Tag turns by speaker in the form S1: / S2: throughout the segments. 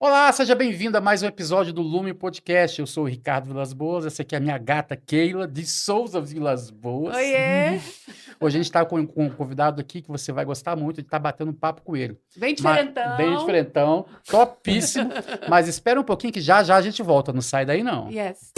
S1: Olá, seja bem-vindo a mais um episódio do Lume Podcast. Eu sou o Ricardo Vilas Boas, essa aqui é a minha gata Keila, de Souza Vilas Boas.
S2: Oiê!
S1: Hoje a gente está com um convidado aqui que você vai gostar muito de estar batendo um papo com ele.
S2: Bem diferentão.
S1: Bem diferentão, topíssimo. Mas espera um pouquinho que já a gente volta, não sai daí não.
S2: Yes.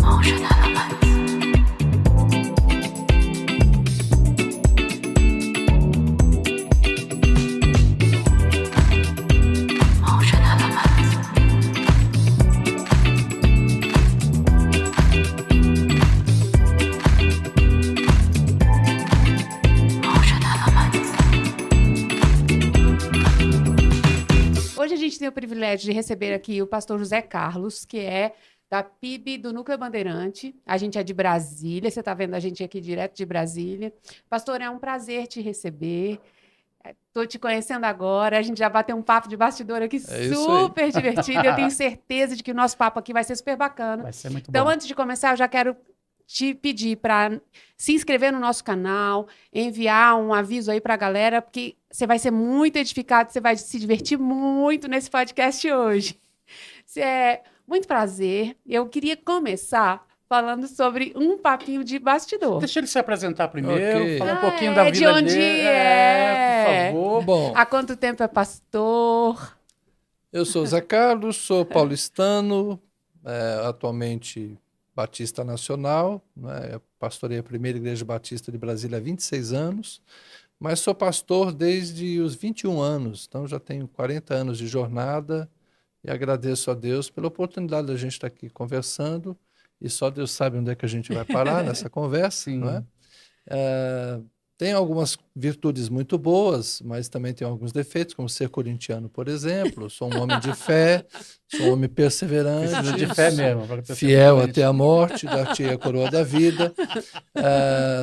S2: Hoje a gente tem o privilégio de receber aqui o pastor José Carlos, que é da PIB do Núcleo Bandeirante. A gente é de Brasília, você está vendo a gente aqui direto de Brasília. Pastor, é um prazer te receber. Estou te conhecendo agora, a gente já bateu um papo de bastidor aqui super divertido. Eu tenho certeza de que o nosso papo aqui vai ser super bacana.
S1: Vai ser muito
S2: Então,
S1: bom.
S2: antes de começar, eu já quero te pedir para se inscrever no nosso canal, enviar um aviso aí para a galera, porque você vai ser muito edificado, você vai se divertir muito nesse podcast hoje. Muito prazer. Eu queria começar falando sobre um papinho de bastidor.
S1: Deixa ele se apresentar primeiro,
S3: Ok.
S1: falar um pouquinho da vida
S2: de onde
S1: dele.
S2: é.
S1: Por favor.
S3: Bom,
S2: Há quanto tempo é pastor?
S3: eu sou Zé Carlos, sou paulistano, atualmente Batista Nacional, né? Eu pastorei a primeira igreja batista de Brasília há 26 anos, mas sou pastor desde os 21 anos, então já tenho 40 anos de jornada e agradeço a Deus pela oportunidade da gente estar aqui conversando e só Deus sabe onde é que a gente vai parar nessa conversa,
S1: Sim.
S3: não é? Tem algumas virtudes muito boas, mas também tem alguns defeitos, como ser corintiano, por exemplo. Sou um homem de fé, sou um homem perseverante,
S1: Precisa de fé mesmo. para ser
S3: fiel
S1: crente.
S3: até a morte, dar-te a coroa da vida.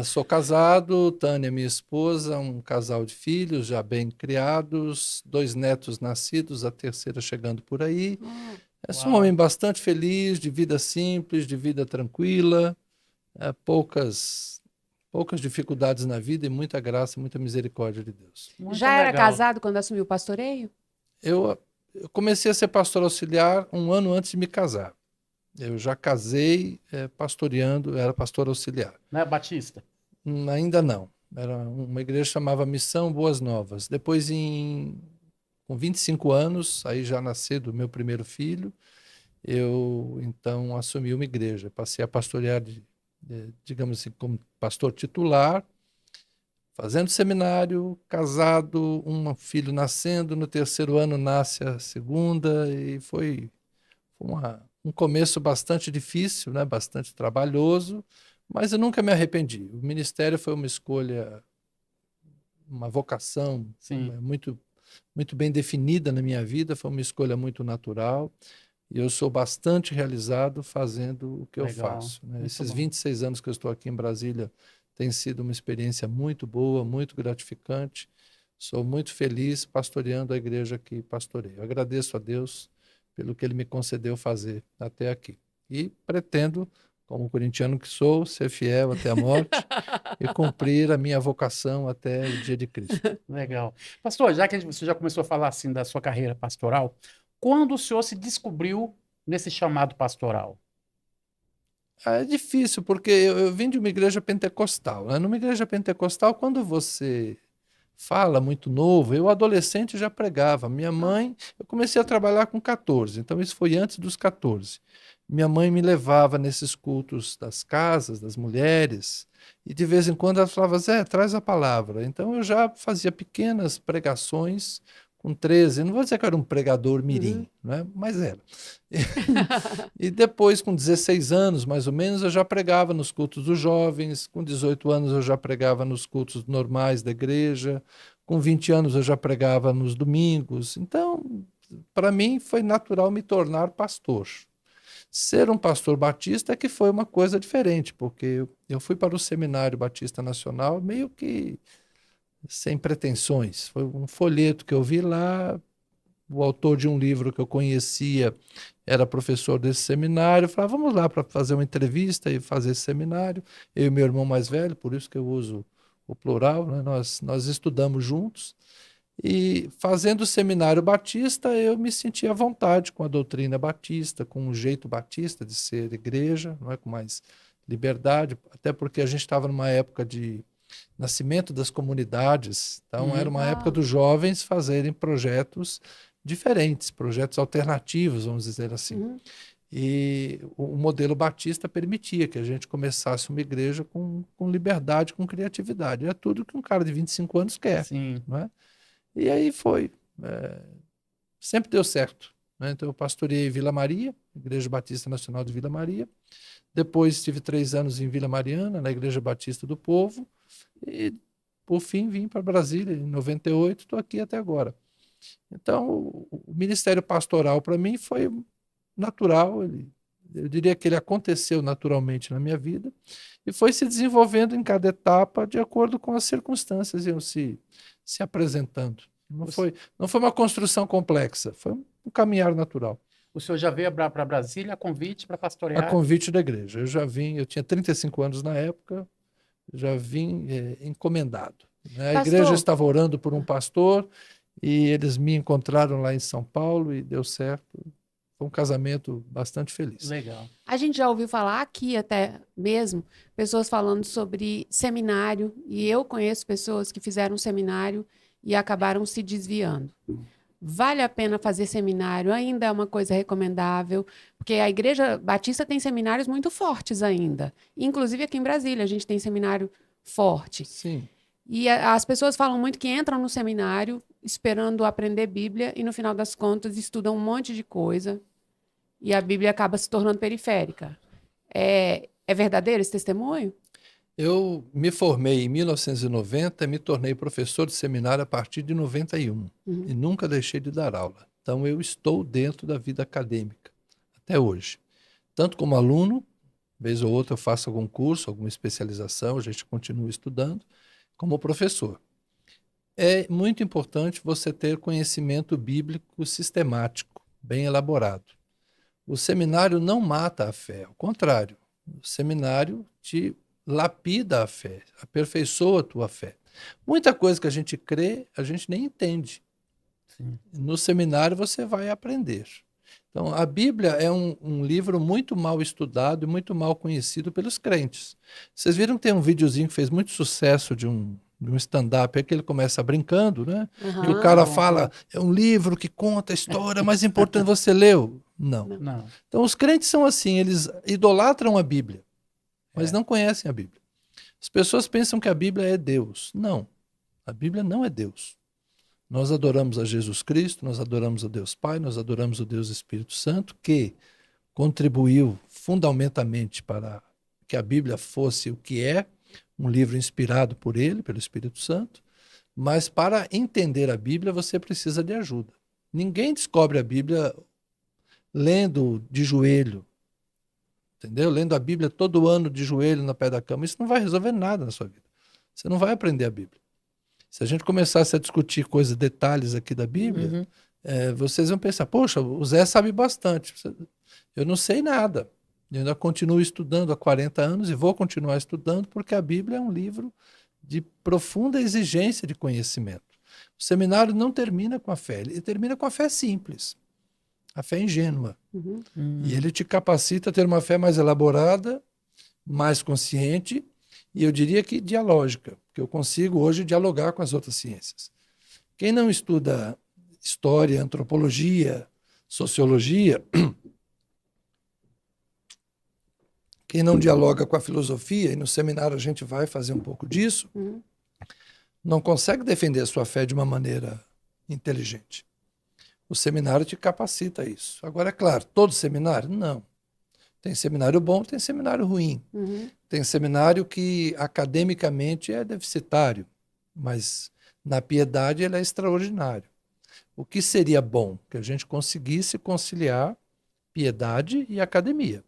S3: Sou casado, Tânia, minha esposa, um casal de filhos já bem criados, 2 netos nascidos, a terceira chegando por aí. Sou um
S1: Uau.
S3: homem bastante feliz, de vida simples, de vida tranquila, poucas dificuldades na vida e muita graça, muita misericórdia de Deus.
S1: Muito
S2: Já era
S1: legal.
S2: casado quando assumiu o pastoreio?
S3: Eu comecei a ser pastor auxiliar um ano antes de me casar. Eu já casei pastoreando, era pastor auxiliar.
S1: Né, Batista?
S3: Ainda não. Era uma igreja que chamava Missão Boas Novas. Depois, com 25 anos, aí já nascido o meu primeiro filho, eu então assumi uma igreja. Passei a pastorear, digamos assim, como pastor titular, fazendo seminário, casado, um filho nascendo, no 3º ano nasce a segunda, e foi um começo bastante difícil, né? Bastante trabalhoso, mas eu nunca me arrependi. O ministério foi uma escolha, uma vocação
S1: Sim.
S3: muito, muito bem definida na minha vida, foi uma escolha muito natural. E eu sou bastante realizado fazendo o que eu
S1: Legal,
S3: faço, né?
S1: muito
S3: Esses
S1: bom.
S3: 26 anos que eu estou aqui em Brasília tem sido uma experiência muito boa, muito gratificante. Sou muito feliz pastoreando a igreja que pastorei. Eu agradeço a Deus pelo que Ele me concedeu fazer até aqui. E pretendo, como corintiano que sou, ser fiel até a morte e cumprir a minha vocação até o dia de Cristo.
S1: Legal. Pastor, já que você já começou a falar assim da sua carreira pastoral, quando o senhor se descobriu nesse chamado pastoral?
S3: É difícil, porque eu vim de uma igreja pentecostal, né? Numa igreja pentecostal, quando você fala muito novo, eu adolescente já pregava. Minha mãe, eu comecei a trabalhar com 14, então isso foi antes dos 14. Minha mãe me levava nesses cultos das casas, das mulheres, e de vez em quando ela falava, Zé, traz a palavra. Então eu já fazia pequenas pregações com 13, não vou dizer que eu era um pregador mirim, né? Mas era. E depois, com 16 anos, mais ou menos, eu já pregava nos cultos dos jovens, com 18 anos eu já pregava nos cultos normais da igreja, com 20 anos eu já pregava nos domingos. Então, para mim, foi natural me tornar pastor. Ser um pastor batista é que foi uma coisa diferente, porque eu fui para o Seminário Batista Nacional meio que sem pretensões. Foi um folheto que eu vi lá, o autor de um livro que eu conhecia era professor desse seminário, eu falava, vamos lá para fazer uma entrevista e fazer esse seminário. Eu e meu irmão mais velho, por isso que eu uso o plural, né? Nós estudamos juntos E fazendo o seminário batista, eu me senti à vontade com a doutrina batista, com o jeito batista de ser igreja, não é? Com mais liberdade, até porque a gente estava numa época de nascimento das comunidades, então era uma época dos jovens fazerem projetos diferentes, projetos alternativos, vamos dizer assim. E o modelo batista permitia que a gente começasse uma igreja com liberdade, com criatividade. É tudo que um cara de 25 anos quer,
S1: Sim.
S3: não é? E aí foi. Sempre deu certo, né? Então eu pastoreei Vila Maria, Igreja Batista Nacional de Vila Maria. Depois estive 3 anos em Vila Mariana, na Igreja Batista do Povo. E, por fim, vim para Brasília em 98, estou aqui até agora. Então, o ministério pastoral para mim foi natural, eu diria que ele aconteceu naturalmente na minha vida e foi se desenvolvendo em cada etapa de acordo com as circunstâncias iam se apresentando. Não foi uma construção complexa, foi um caminhar natural.
S1: O senhor já veio para Brasília a convite para
S3: A
S1: pastorear?
S3: convite da igreja. Eu tinha 35 anos na época, já vim encomendado. Né? A
S2: Pastor.
S3: igreja estava orando por um pastor e eles me encontraram lá em São Paulo e deu certo. Foi um casamento bastante feliz.
S1: Legal.
S2: A gente já ouviu falar aqui até mesmo, pessoas falando sobre seminário, e eu conheço pessoas que fizeram seminário e acabaram se desviando. Vale a pena fazer seminário? Ainda é uma coisa recomendável? Porque a Igreja Batista tem seminários muito fortes ainda. Inclusive aqui em Brasília a gente tem seminário forte.
S3: Sim.
S2: E as pessoas falam muito que entram no seminário esperando aprender Bíblia e no final das contas estudam um monte de coisa e a Bíblia acaba se tornando periférica. É verdadeiro esse testemunho?
S3: Eu me formei em 1990 e me tornei professor de seminário a partir de 91 e nunca deixei de dar aula. Então eu estou dentro da vida acadêmica até hoje. Tanto como aluno, vez ou outra eu faço algum curso, alguma especialização, a gente continua estudando, como professor. É muito importante você ter conhecimento bíblico sistemático, bem elaborado. O seminário não mata a fé, ao contrário, o seminário te lapida a fé, aperfeiçoa a tua fé. Muita coisa que a gente crê, a gente nem entende.
S1: Sim.
S3: No seminário você vai aprender. Então, a Bíblia é um livro muito mal estudado e muito mal conhecido pelos crentes. Vocês viram que tem um videozinho que fez muito sucesso de um stand-up, é que ele começa brincando, né? E o cara fala, é um livro que conta a história mais importante, você leu? Não.
S1: Não.
S3: Então, os crentes são assim, eles idolatram a Bíblia, mas não conhecem a Bíblia. As pessoas pensam que a Bíblia é Deus. Não, a Bíblia não é Deus. Nós adoramos a Jesus Cristo, nós adoramos a Deus Pai, nós adoramos o Deus Espírito Santo, que contribuiu fundamentalmente para que a Bíblia fosse o que é, um livro inspirado por ele, pelo Espírito Santo, mas para entender a Bíblia você precisa de ajuda. Ninguém descobre a Bíblia lendo de joelho, entendeu? Lendo a Bíblia todo ano de joelho no pé da cama. Isso não vai resolver nada na sua vida. Você não vai aprender a Bíblia. Se a gente começasse a discutir coisas, detalhes aqui da Bíblia, vocês vão pensar, poxa, o Zé sabe bastante. Eu não sei nada. Eu ainda continuo estudando há 40 anos e vou continuar estudando porque a Bíblia é um livro de profunda exigência de conhecimento. O seminário não termina com a fé, ele termina com a fé simples, a fé ingênua. E ele te capacita a ter uma fé mais elaborada, mais consciente e eu diria que dialógica, porque eu consigo hoje dialogar com as outras ciências. Quem não estuda história, antropologia, sociologia, quem não dialoga com a filosofia, e no seminário a gente vai fazer um pouco disso, não consegue defender a sua fé de uma maneira inteligente. O seminário te capacita a isso. Agora, é claro, todo seminário? Não. Tem seminário bom, tem seminário ruim. Tem seminário que academicamente é deficitário, mas na piedade ele é extraordinário. O que seria bom? Que a gente conseguisse conciliar piedade e academia.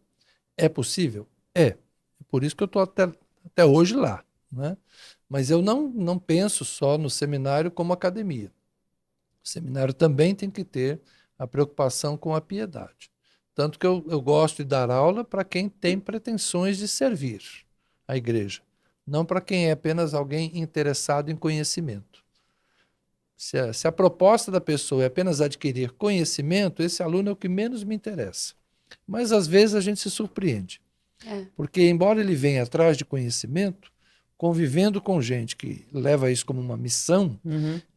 S3: É possível? É. Por isso que eu estou até hoje lá, né? Mas eu não penso só no seminário como academia. O seminário também tem que ter a preocupação com a piedade. Tanto que eu gosto de dar aula para quem tem pretensões de servir a igreja, não para quem é apenas alguém interessado em conhecimento. Se a proposta da pessoa é apenas adquirir conhecimento, esse aluno é o que menos me interessa. Mas, às vezes, a gente se surpreende. Porque, embora ele venha atrás de conhecimento, convivendo com gente que leva isso como uma missão,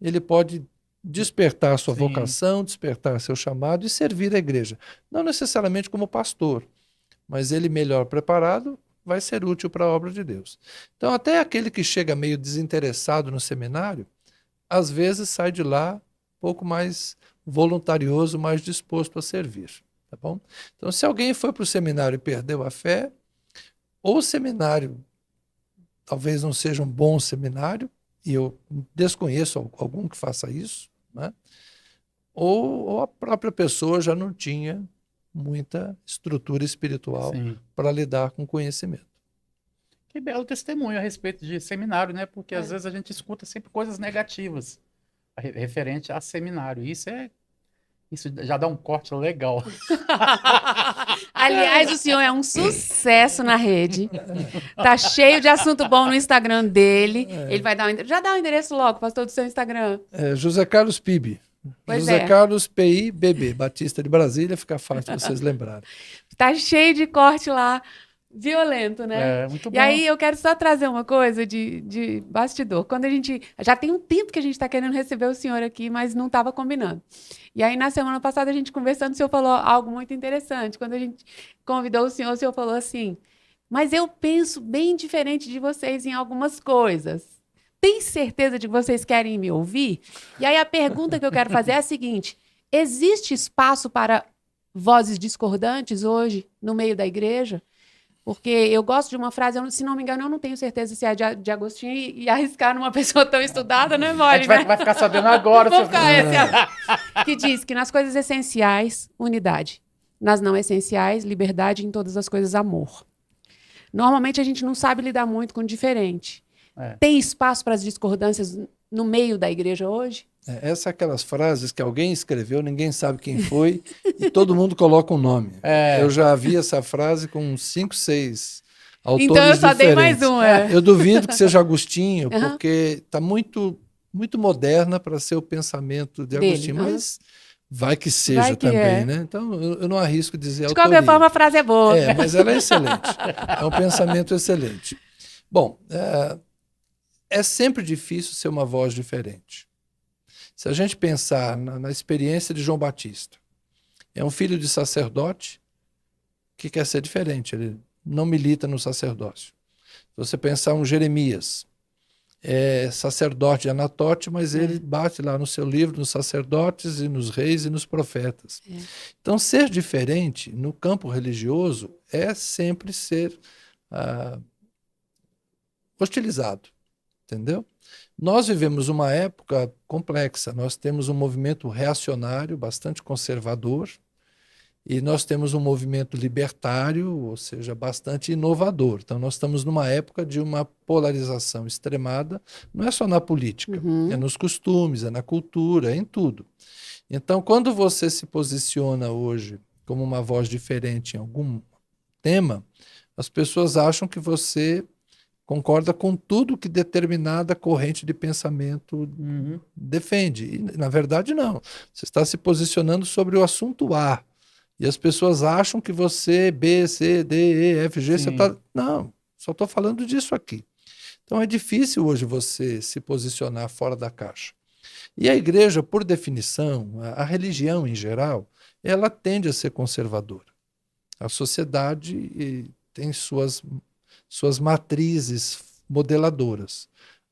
S3: ele pode despertar a sua
S1: Sim.
S3: vocação, despertar seu chamado e servir a igreja. Não necessariamente como pastor, mas ele melhor preparado vai ser útil para a obra de Deus. Então, até aquele que chega meio desinteressado no seminário, às vezes sai de lá um pouco mais voluntarioso, mais disposto a servir. Tá bom? Então, se alguém foi para o seminário e perdeu a fé, ou o seminário talvez não seja um bom seminário, e eu desconheço algum que faça isso, né? Ou a própria pessoa já não tinha muita estrutura espiritual
S1: Sim.
S3: para lidar com conhecimento.
S1: Que belo testemunho a respeito de seminário, né? Porque às vezes a gente escuta sempre coisas negativas referente a seminário. Isso já dá um corte legal.
S2: Aliás, o senhor é um sucesso na rede. Tá cheio de assunto bom no Instagram dele. Ele vai dar já dá o endereço logo, pastor, do seu Instagram.
S3: José Carlos PIB.
S2: Pois
S3: José
S2: é.
S3: Carlos PIBB, Batista de Brasília, fica fácil de vocês lembrarem.
S2: Tá cheio de corte lá, violento, né?
S1: Muito bom.
S2: E aí eu quero só trazer uma coisa de bastidor. Quando a gente... Já tem um tempo que a gente está querendo receber o senhor aqui, mas não estava combinando. E aí na semana passada a gente conversando, o senhor falou algo muito interessante. Quando a gente convidou o senhor falou assim, mas eu penso bem diferente de vocês em algumas coisas. Tem certeza de que vocês querem me ouvir? E aí a pergunta que eu quero fazer é a seguinte, existe espaço para vozes discordantes hoje no meio da igreja? Porque eu gosto de uma frase, se não me engano, eu não tenho certeza se é de Agostinho, e arriscar numa pessoa tão estudada não é
S1: A
S2: mole,
S1: gente
S2: né?
S1: vai ficar sabendo agora.
S2: Vou ficar que diz que nas coisas essenciais, unidade. Nas não essenciais, liberdade, em todas as coisas, amor. Normalmente a gente não sabe lidar muito com o diferente. Tem espaço para as discordâncias no meio da igreja hoje?
S3: Essas são aquelas frases que alguém escreveu, ninguém sabe quem foi, e todo mundo coloca um nome. Eu já vi essa frase com uns 5, 6 autores
S2: então eu só
S3: diferentes.
S2: dei mais um.
S3: Eu duvido que seja Agostinho, porque está muito, muito moderna para ser o pensamento de Agostinho, mas vai que seja também, né? Então eu não arrisco dizer
S2: de
S3: autoria.
S2: qualquer forma, a frase é boa.
S3: Mas ela é excelente. É um pensamento excelente. Bom, é sempre difícil ser uma voz diferente. Se a gente pensar na experiência de João Batista, é um filho de sacerdote que quer ser diferente, ele não milita no sacerdócio. Se você pensar um Jeremias, é sacerdote de Anatote, mas ele bate lá no seu livro nos sacerdotes e nos reis e nos profetas. Então, ser diferente no campo religioso é sempre ser hostilizado, entendeu? Nós vivemos uma época complexa, nós temos um movimento reacionário, bastante conservador, e nós temos um movimento libertário, ou seja, bastante inovador. Então, nós estamos numa época de uma polarização extremada, não é só na política, é nos costumes, é na cultura, é em tudo. Então, quando você se posiciona hoje como uma voz diferente em algum tema, as pessoas acham que você concorda com tudo que determinada corrente de pensamento defende. E, na verdade, não. Você está se posicionando sobre o assunto A. E as pessoas acham que você, B, C, D, E, F, G, você está... Não, só estou falando disso aqui. Então é difícil hoje você se posicionar fora da caixa. E a igreja, por definição, a religião em geral, ela tende a ser conservadora. A sociedade tem suas matrizes modeladoras.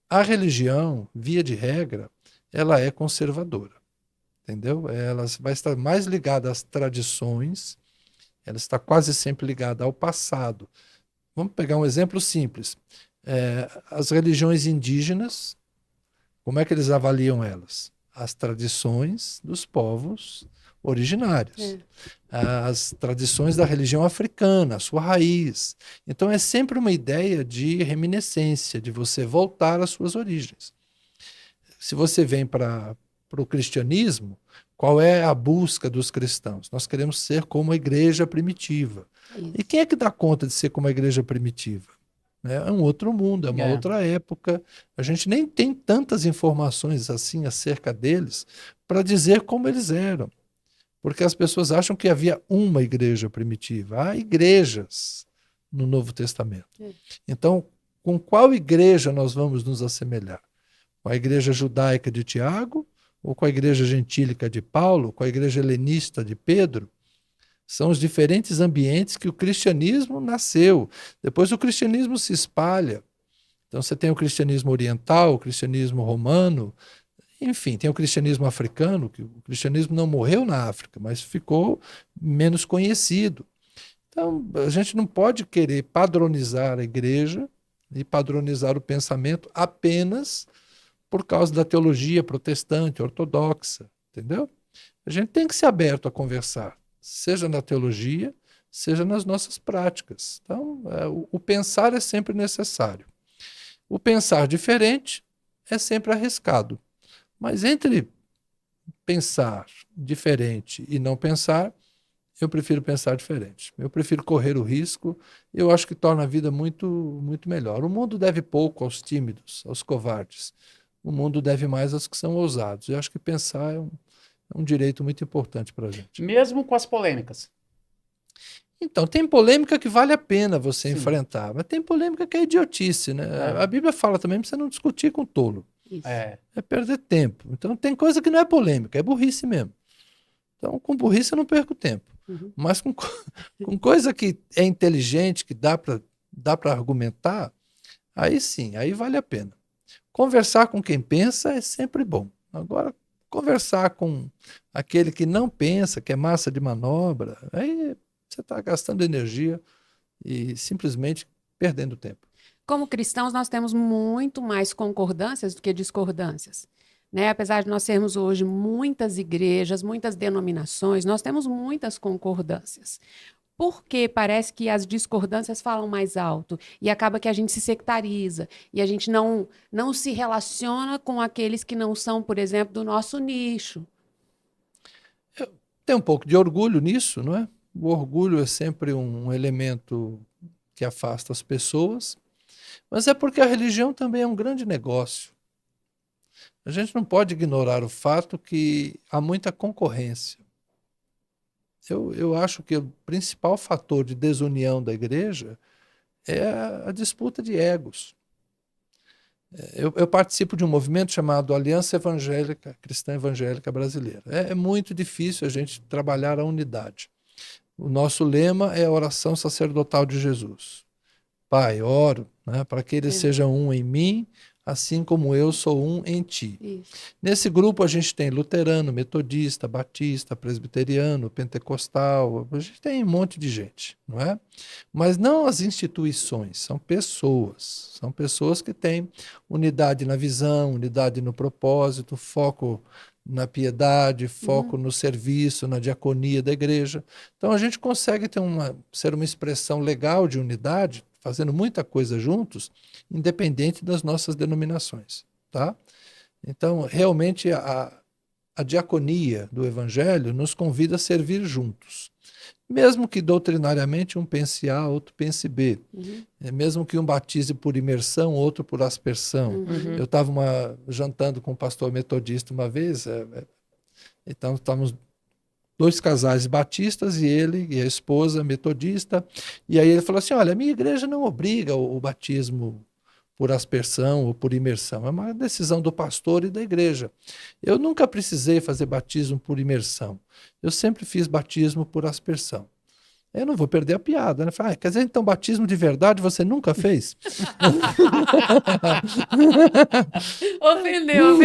S3: A religião, via de regra, ela é conservadora, entendeu? Ela vai estar mais ligada às tradições, ela está quase sempre ligada ao passado. Vamos pegar um exemplo simples. As religiões indígenas, como é que eles avaliam elas? As tradições dos povos originários. As tradições da religião africana, a sua raiz. Então é sempre uma ideia de reminiscência, de você voltar às suas origens. Se você vem para o cristianismo, qual é a busca dos cristãos? Nós queremos ser como a igreja primitiva. E quem é que dá conta de ser como a igreja primitiva? né? É um outro mundo, é uma
S1: É.
S3: outra época. A gente nem tem tantas informações assim acerca deles para dizer como eles eram. Porque as pessoas acham que havia uma igreja primitiva. Há igrejas no Novo Testamento. Então, com qual igreja nós vamos nos assemelhar? Com a igreja judaica de Tiago? Ou com a igreja gentílica de Paulo? Com a igreja helenista de Pedro? São os diferentes ambientes que o cristianismo nasceu. Depois o cristianismo se espalha. Então você tem o cristianismo oriental, o cristianismo romano, enfim, tem o cristianismo africano, que o cristianismo não morreu na África, mas ficou menos conhecido. Então a gente não pode querer padronizar a igreja e padronizar o pensamento apenas por causa da teologia protestante, ortodoxa, entendeu? A gente tem que ser aberto a conversar, seja na teologia, seja nas nossas práticas. Então, o pensar é sempre necessário. O pensar diferente é sempre arriscado. Mas entre pensar diferente e não pensar, eu prefiro pensar diferente. Eu prefiro correr o risco. Eu acho que torna a vida muito, muito melhor. O mundo deve pouco aos tímidos, aos covardes. O mundo deve mais aos que são ousados. Eu acho que pensar é um direito muito importante para a gente.
S1: Mesmo com as polêmicas.
S3: Então, tem polêmica que vale a pena você
S1: Sim.
S3: enfrentar, mas tem polêmica que é idiotice, né?
S1: É.
S3: A Bíblia fala também para você não discutir com tolo.
S2: Isso.
S1: É.
S3: É perder tempo. Então, tem coisa que não é polêmica, é burrice mesmo. Então, com burrice eu não perco tempo.
S2: Uhum.
S3: Mas com coisa que é inteligente, que dá para argumentar, aí sim, aí vale a pena. Conversar com quem pensa é sempre bom. Agora, conversar com aquele que não pensa, que é massa de manobra, aí você está gastando energia e simplesmente perdendo tempo.
S2: Como cristãos, nós temos muito mais concordâncias do que discordâncias, né? Apesar de nós sermos hoje muitas igrejas, muitas denominações, nós temos muitas concordâncias. Porque parece que as discordâncias falam mais alto e acaba que a gente se sectariza e a gente não se relaciona com aqueles que não são, por exemplo, do nosso nicho.
S3: Tem um pouco de orgulho nisso, não é? O orgulho é sempre um elemento que afasta as pessoas, mas é porque a religião também é um grande negócio. A gente não pode ignorar o fato que há muita concorrência. Eu acho que o principal fator de desunião da igreja é a disputa de egos. Eu participo de um movimento chamado Aliança Evangélica, Cristã Evangélica Brasileira. É muito difícil a gente trabalhar a unidade. O nosso lema é a oração sacerdotal de Jesus. Pai, oro, né, para que eles sejam um em mim, assim como eu sou um em ti.
S2: Isso.
S3: Nesse grupo a gente tem luterano, metodista, batista, presbiteriano, pentecostal, a gente tem um monte de gente, não é? Mas não as instituições, são pessoas que têm unidade na visão, unidade no propósito, foco na piedade, foco no serviço, na diaconia da igreja. Então a gente consegue ser uma expressão legal de unidade, fazendo muita coisa juntos, independente das nossas denominações, tá? Então, realmente, a diaconia do Evangelho nos convida a servir juntos. Mesmo que doutrinariamente um pense A, outro pense B. Mesmo que um batize por imersão, outro por aspersão. Eu estava jantando com um pastor metodista uma vez, então estávamos 2 casais batistas e ele e a esposa metodista, e aí ele falou assim, olha, a minha igreja não obriga o batismo por aspersão ou por imersão, é uma decisão do pastor e da igreja. Eu nunca precisei fazer batismo por imersão, eu sempre fiz batismo por aspersão. Eu não vou perder a piada, né? Falei, quer dizer, então batismo de verdade você nunca fez?
S2: Ofendeu.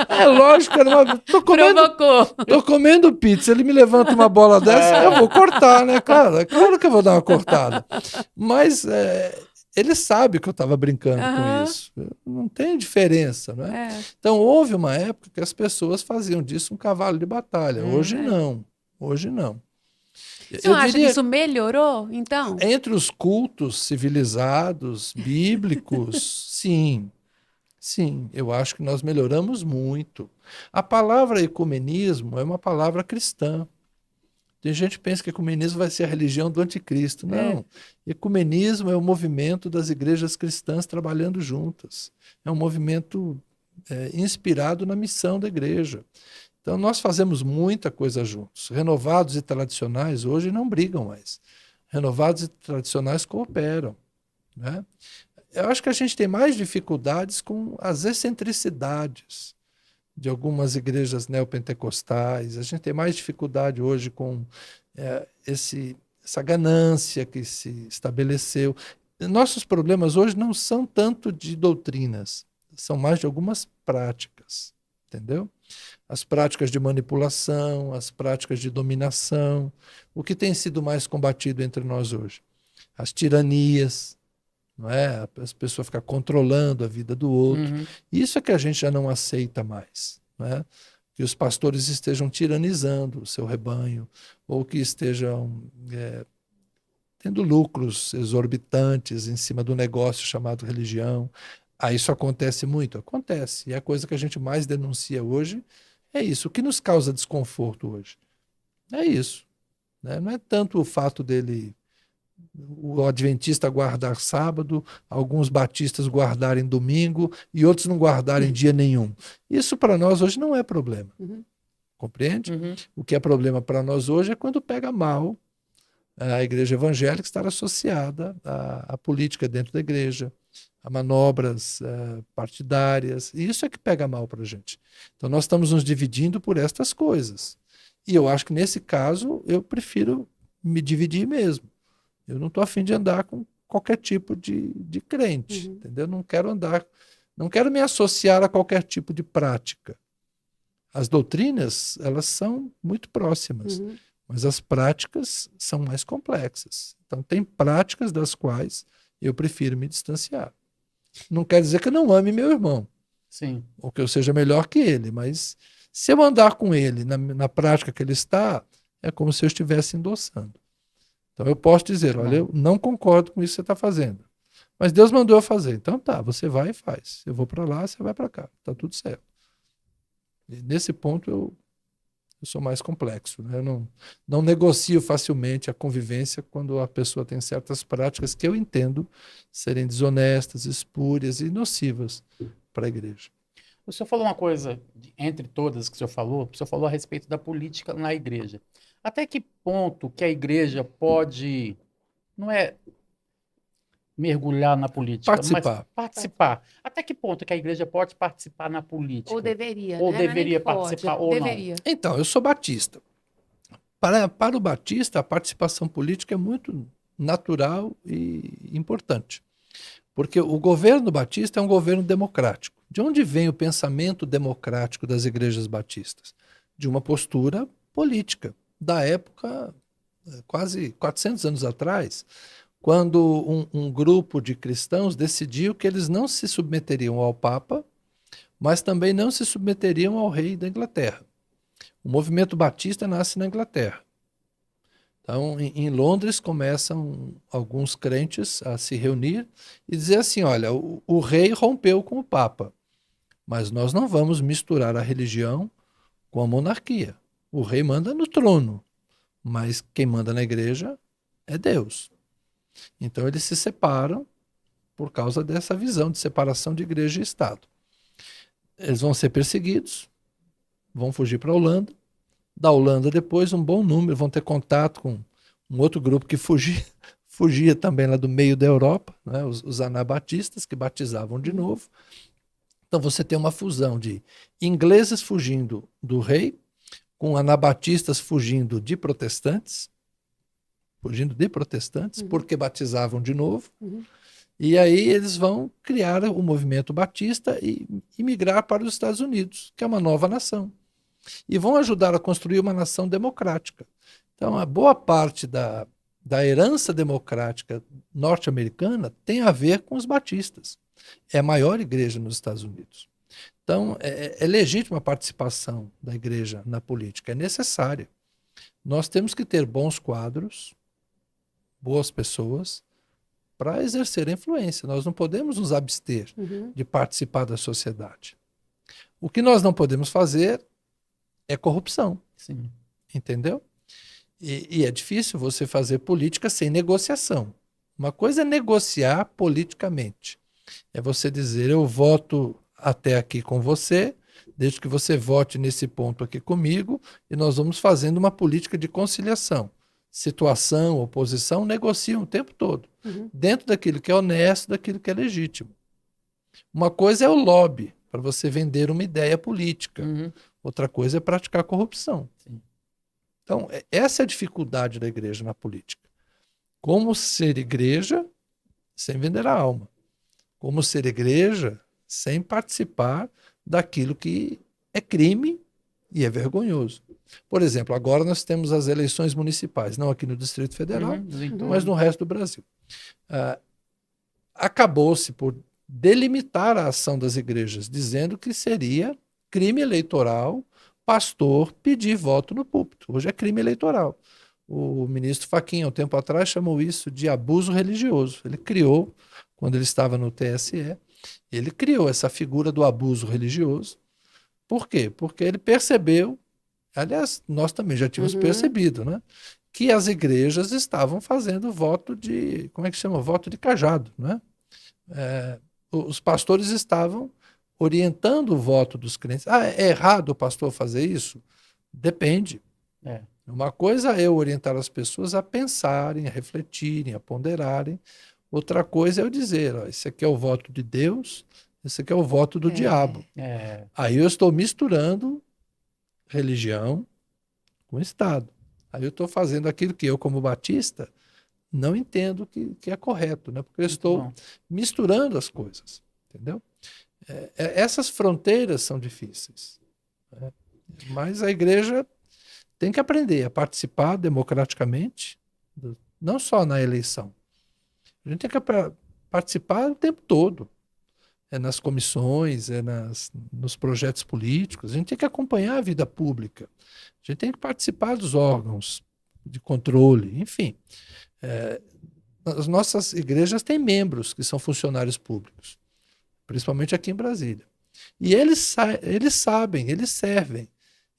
S3: É lógico,
S2: Provocou.
S3: tô comendo pizza, ele me levanta uma bola dessa, eu vou cortar, né? Claro que eu vou dar uma cortada. Mas ele sabe que eu estava brincando com isso. Não tem diferença, não é? Então houve uma época que as pessoas faziam disso um cavalo de batalha. Hoje não.
S2: Você não acha que isso melhorou, então?
S3: Entre os cultos civilizados, bíblicos, sim. Sim, eu acho que nós melhoramos muito. A palavra ecumenismo é uma palavra cristã. Tem gente que pensa que ecumenismo vai ser a religião do anticristo. Não. Ecumenismo é o movimento das igrejas cristãs trabalhando juntas. É um movimento inspirado na missão da igreja. Então, nós fazemos muita coisa juntos. Renovados e tradicionais hoje não brigam mais. Renovados e tradicionais cooperam, né? Eu acho que a gente tem mais dificuldades com as excentricidades de algumas igrejas neopentecostais. A gente tem mais dificuldade hoje com essa ganância que se estabeleceu. Nossos problemas hoje não são tanto de doutrinas, são mais de algumas práticas, entendeu? As práticas de manipulação, as práticas de dominação. O que tem sido mais combatido entre nós hoje? As tiranias, não é? As pessoas ficam controlando a vida do outro. Isso é que a gente já não aceita mais, não é? Que os pastores estejam tiranizando o seu rebanho, ou que estejam tendo lucros exorbitantes em cima do negócio chamado religião. Isso acontece muito? Acontece. E a coisa que a gente mais denuncia hoje é isso. O que nos causa desconforto hoje? É isso, né? Não é tanto o fato o adventista guardar sábado, alguns batistas guardarem domingo e outros não guardarem dia nenhum. Isso para nós hoje não é problema. Compreende? O que é problema para nós hoje é quando pega mal a igreja evangélica estar associada à política dentro da igreja, a manobras partidárias. E isso é que pega mal para a gente. Então nós estamos nos dividindo por estas coisas. E eu acho que nesse caso eu prefiro me dividir mesmo. Eu não estou a fim de andar com qualquer tipo de crente, entendeu? Não quero me associar a qualquer tipo de prática. As doutrinas, elas são muito próximas, mas as práticas são mais complexas. Então, tem práticas das quais eu prefiro me distanciar. Não quer dizer que eu não ame meu irmão,
S1: Sim.
S3: ou que eu seja melhor que ele, mas se eu andar com ele na prática que ele está, é como se eu estivesse endossando. Então eu posso dizer, olha, eu não concordo com isso que você está fazendo, mas Deus mandou eu fazer. Então tá, você vai e faz. Eu vou para lá, você vai para cá. Tá tudo certo. E nesse ponto eu sou mais complexo, né? Eu não negocio facilmente a convivência quando a pessoa tem certas práticas que eu entendo serem desonestas, espúrias e nocivas para a igreja.
S1: O senhor falou uma coisa, entre todas que o senhor falou a respeito da política na igreja. Até que ponto que a igreja pode, não é mergulhar na política,
S3: Participar.
S1: mas participar? Até que ponto que a igreja pode participar na política?
S2: Ou deveria,
S1: Ou
S2: né? Não é nem
S1: deveria
S2: que pode,
S1: participar ou
S2: deveria.
S3: Então, eu sou batista. Para o batista, a participação política é muito natural e importante. Porque o governo batista é um governo democrático. De onde vem o pensamento democrático das igrejas batistas? De uma postura política. Da época, quase 400 anos atrás, quando um grupo de cristãos decidiu que eles não se submeteriam ao Papa, mas também não se submeteriam ao rei da Inglaterra. O movimento batista nasce na Inglaterra. Então, em Londres, começam alguns crentes a se reunir e dizer assim, olha, o rei rompeu com o Papa, mas nós não vamos misturar a religião com a monarquia. O rei manda no trono, mas quem manda na igreja é Deus. Então eles se separam por causa dessa visão de separação de igreja e Estado. Eles vão ser perseguidos, vão fugir para a Holanda. Da Holanda depois um bom número vão ter contato com um outro grupo que fugia também lá do meio da Europa, né? Os anabatistas que batizavam de novo. Então você tem uma fusão de ingleses fugindo do rei, com anabatistas fugindo de protestantes, porque batizavam de novo. E aí eles vão criar o movimento batista e migrar para os Estados Unidos, que é uma nova nação. E vão ajudar a construir uma nação democrática. Então, a boa parte da herança democrática norte-americana tem a ver com os batistas. É a maior igreja nos Estados Unidos. Então, é legítima a participação da igreja na política, é necessária. Nós temos que ter bons quadros, boas pessoas, para exercer a influência. Nós não podemos nos abster de participar da sociedade. O que nós não podemos fazer é corrupção.
S1: Sim.
S3: Entendeu? E é difícil você fazer política sem negociação. Uma coisa é negociar politicamente. É você dizer, eu voto até aqui com você, desde que você vote nesse ponto aqui comigo, e nós vamos fazendo uma política de conciliação. Situação, oposição, negociam o tempo todo. Dentro daquilo que é honesto, daquilo que é legítimo. Uma coisa é o lobby, para você vender uma ideia política. Outra coisa é praticar corrupção.
S1: Sim.
S3: Então, essa é a dificuldade da igreja na política. Como ser igreja sem vender a alma. Como ser igreja sem participar daquilo que é crime e é vergonhoso. Por exemplo, agora nós temos as eleições municipais, não aqui no Distrito Federal, mas no resto do Brasil. Acabou-se por delimitar a ação das igrejas, dizendo que seria crime eleitoral pastor pedir voto no púlpito. Hoje é crime eleitoral. O ministro Fachin, há um tempo atrás, chamou isso de abuso religioso. Ele criou, quando ele estava no TSE, ele criou essa figura do abuso religioso. Por quê? Porque ele percebeu, aliás, nós também já tínhamos percebido, né, que as igrejas estavam fazendo voto de, como é que chama? Voto de cajado, né? Os pastores estavam orientando o voto dos crentes. É errado o pastor fazer isso? Depende. Uma coisa é eu orientar as pessoas a pensarem, a refletirem, a ponderarem. Outra coisa é eu dizer, ó, esse aqui é o voto de Deus, esse aqui é o voto do diabo. Aí eu estou misturando religião com Estado. Aí eu estou fazendo aquilo que eu, como batista, não entendo que é correto, né? Porque eu estou misturando as coisas, entendeu? Essas fronteiras são difíceis, né? Mas a igreja tem que aprender a participar democraticamente, não só na eleição. A gente tem que participar o tempo todo. Nas comissões, nos projetos políticos. A gente tem que acompanhar a vida pública. A gente tem que participar dos órgãos de controle, enfim. As nossas igrejas têm membros que são funcionários públicos, principalmente aqui em Brasília. E eles sabem, eles servem,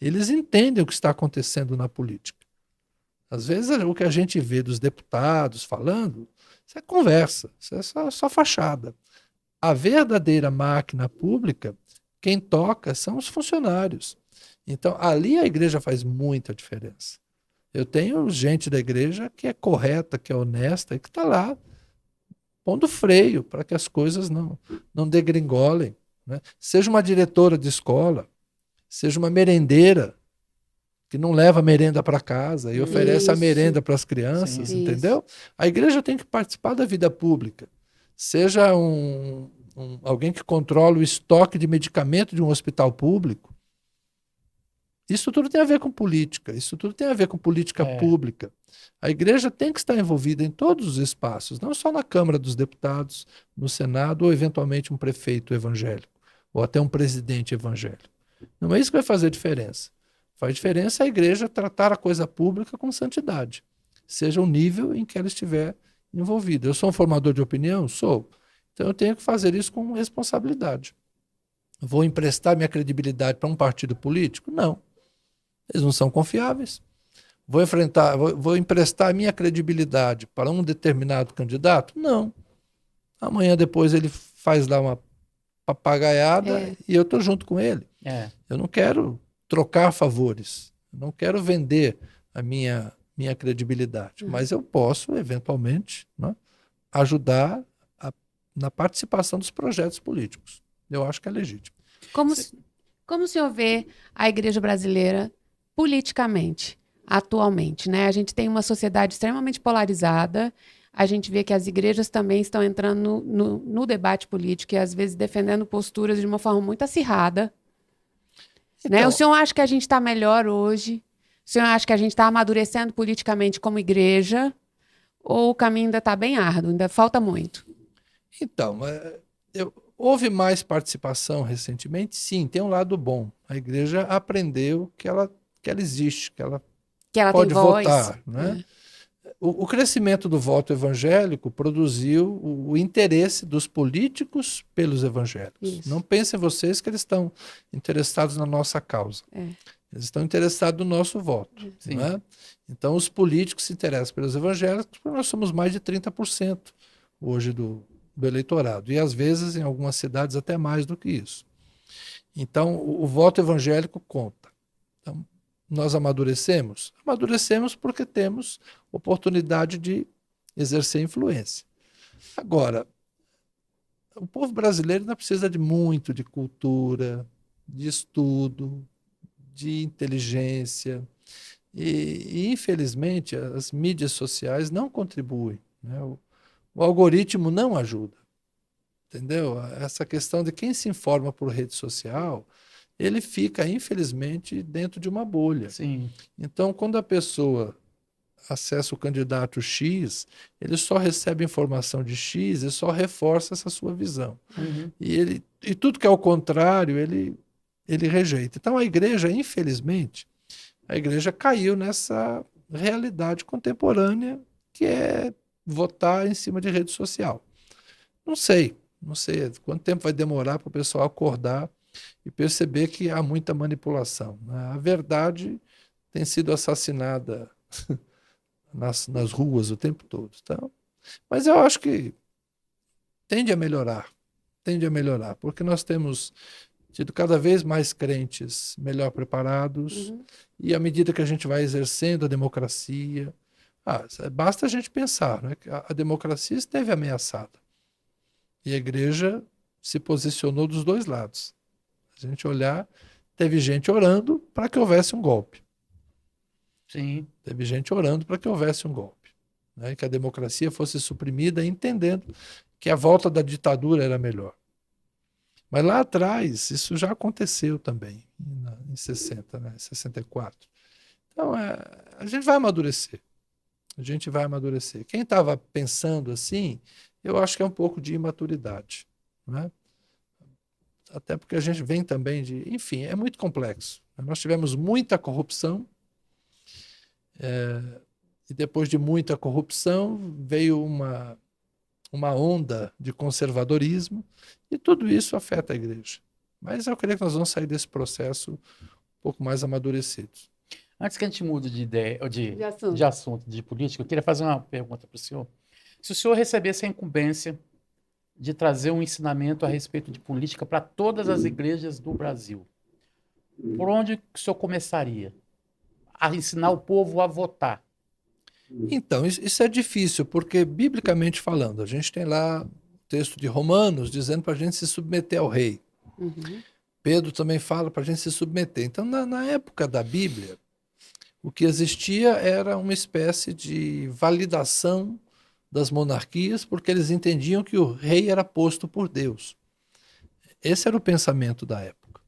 S3: eles entendem o que está acontecendo na política. Às vezes o que a gente vê dos deputados falando, isso é conversa, isso é só fachada. A verdadeira máquina pública, quem toca são os funcionários. Então, ali a igreja faz muita diferença. Eu tenho gente da igreja que é correta, que é honesta e que está lá pondo freio para que as coisas não degringolem, né? Seja uma diretora de escola, seja uma merendeira que não leva a merenda para casa e oferece a merenda para as crianças,
S1: Sim,
S3: entendeu? A igreja tem que participar da vida pública. Seja alguém que controla o estoque de medicamento de um hospital público. Isso tudo tem a ver com política, isso tudo tem a ver com política pública. A igreja tem que estar envolvida em todos os espaços, não só na Câmara dos Deputados, no Senado, ou eventualmente um prefeito evangélico, ou até um presidente evangélico. Não é isso que vai fazer diferença. Faz diferença a igreja tratar a coisa pública com santidade, seja o nível em que ela estiver envolvida. Eu sou um formador de opinião? Sou. Então eu tenho que fazer isso com responsabilidade. Vou emprestar minha credibilidade para um partido político? Não. Eles não são confiáveis. Vou emprestar minha credibilidade para um determinado candidato? Não. Amanhã depois ele faz lá uma papagaiada e eu estou junto com ele. Eu não quero trocar favores. Eu não quero vender a minha credibilidade. Mas eu posso, eventualmente, né, ajudar na participação dos projetos políticos. Eu acho que é legítimo.
S2: Como o senhor vê a igreja brasileira politicamente, atualmente, né? A gente tem uma sociedade extremamente polarizada, a gente vê que as igrejas também estão entrando no debate político e às vezes defendendo posturas de uma forma muito acirrada.
S3: Então,
S2: né? O senhor acha que a gente está melhor hoje? O senhor acha que a gente está amadurecendo politicamente como igreja? Ou o caminho ainda está bem árduo, ainda falta muito?
S3: Então, houve mais participação recentemente? Sim, tem um lado bom. A igreja aprendeu que ela existe, que ela pode
S2: tem voz.
S3: votar. Né? O crescimento do voto evangélico produziu o interesse dos políticos pelos evangélicos.
S2: Isso.
S3: Não pensem vocês que eles estão interessados na nossa causa. Eles estão interessados no nosso voto.
S1: Sim.
S3: Não é? Então, os políticos se interessam pelos evangélicos, porque nós somos mais de 30% hoje do eleitorado. E, às vezes, em algumas cidades, até mais do que isso. Então, o voto evangélico conta. Então, nós amadurecemos? Amadurecemos porque temos oportunidade de exercer influência. Agora, o povo brasileiro ainda precisa de muito de cultura, de estudo, de inteligência. E, infelizmente, as mídias sociais não contribuem, né? O algoritmo não ajuda. Entendeu? Essa questão de quem se informa por rede social, ele fica, infelizmente, dentro de uma bolha.
S1: Sim.
S3: Então, quando a pessoa acessa o candidato X, ele só recebe informação de X e só reforça essa sua visão.
S1: Uhum.
S3: E tudo que é o contrário, ele rejeita. Então, a igreja, infelizmente, a igreja caiu nessa realidade contemporânea que é votar em cima de rede social. Não sei quanto tempo vai demorar para o pessoal acordar e perceber que há muita manipulação, né? A verdade tem sido assassinada nas ruas o tempo todo. Então, mas eu acho que tende a melhorar, porque nós temos tido cada vez mais crentes melhor preparados, e à medida que a gente vai exercendo a democracia, basta a gente pensar, né, que a democracia esteve ameaçada. E a igreja se posicionou dos dois lados. A gente olhar, teve gente orando para que houvesse um golpe.
S1: Sim.
S3: Teve gente orando para que houvesse um golpe, né? Que a democracia fosse suprimida, entendendo que a volta da ditadura era melhor. Mas lá atrás, isso já aconteceu também, em 60, né? 64. Então, a gente vai amadurecer. A gente vai amadurecer. Quem estava pensando assim, eu acho que é um pouco de imaturidade, né? Até porque a gente vem também de... Enfim, é muito complexo. Nós tivemos muita corrupção, e depois de muita corrupção veio uma onda de conservadorismo, e tudo isso afeta a igreja. Mas eu creio que nós vamos sair desse processo um pouco mais amadurecidos.
S1: Antes que a gente mude de ideia,
S2: assunto.
S1: de assunto, de política, eu queria fazer uma pergunta para o senhor. Se o senhor recebesse a incumbência de trazer um ensinamento a respeito de política para todas as igrejas do Brasil, por onde o senhor começaria a ensinar o povo a votar?
S3: Então, isso é difícil, porque, biblicamente falando, a gente tem lá o texto de Romanos dizendo para a gente se submeter ao rei. Pedro também fala para a gente se submeter. Então, na época da Bíblia, o que existia era uma espécie de validação das monarquias, porque eles entendiam que o rei era posto por Deus. Esse era o pensamento da época.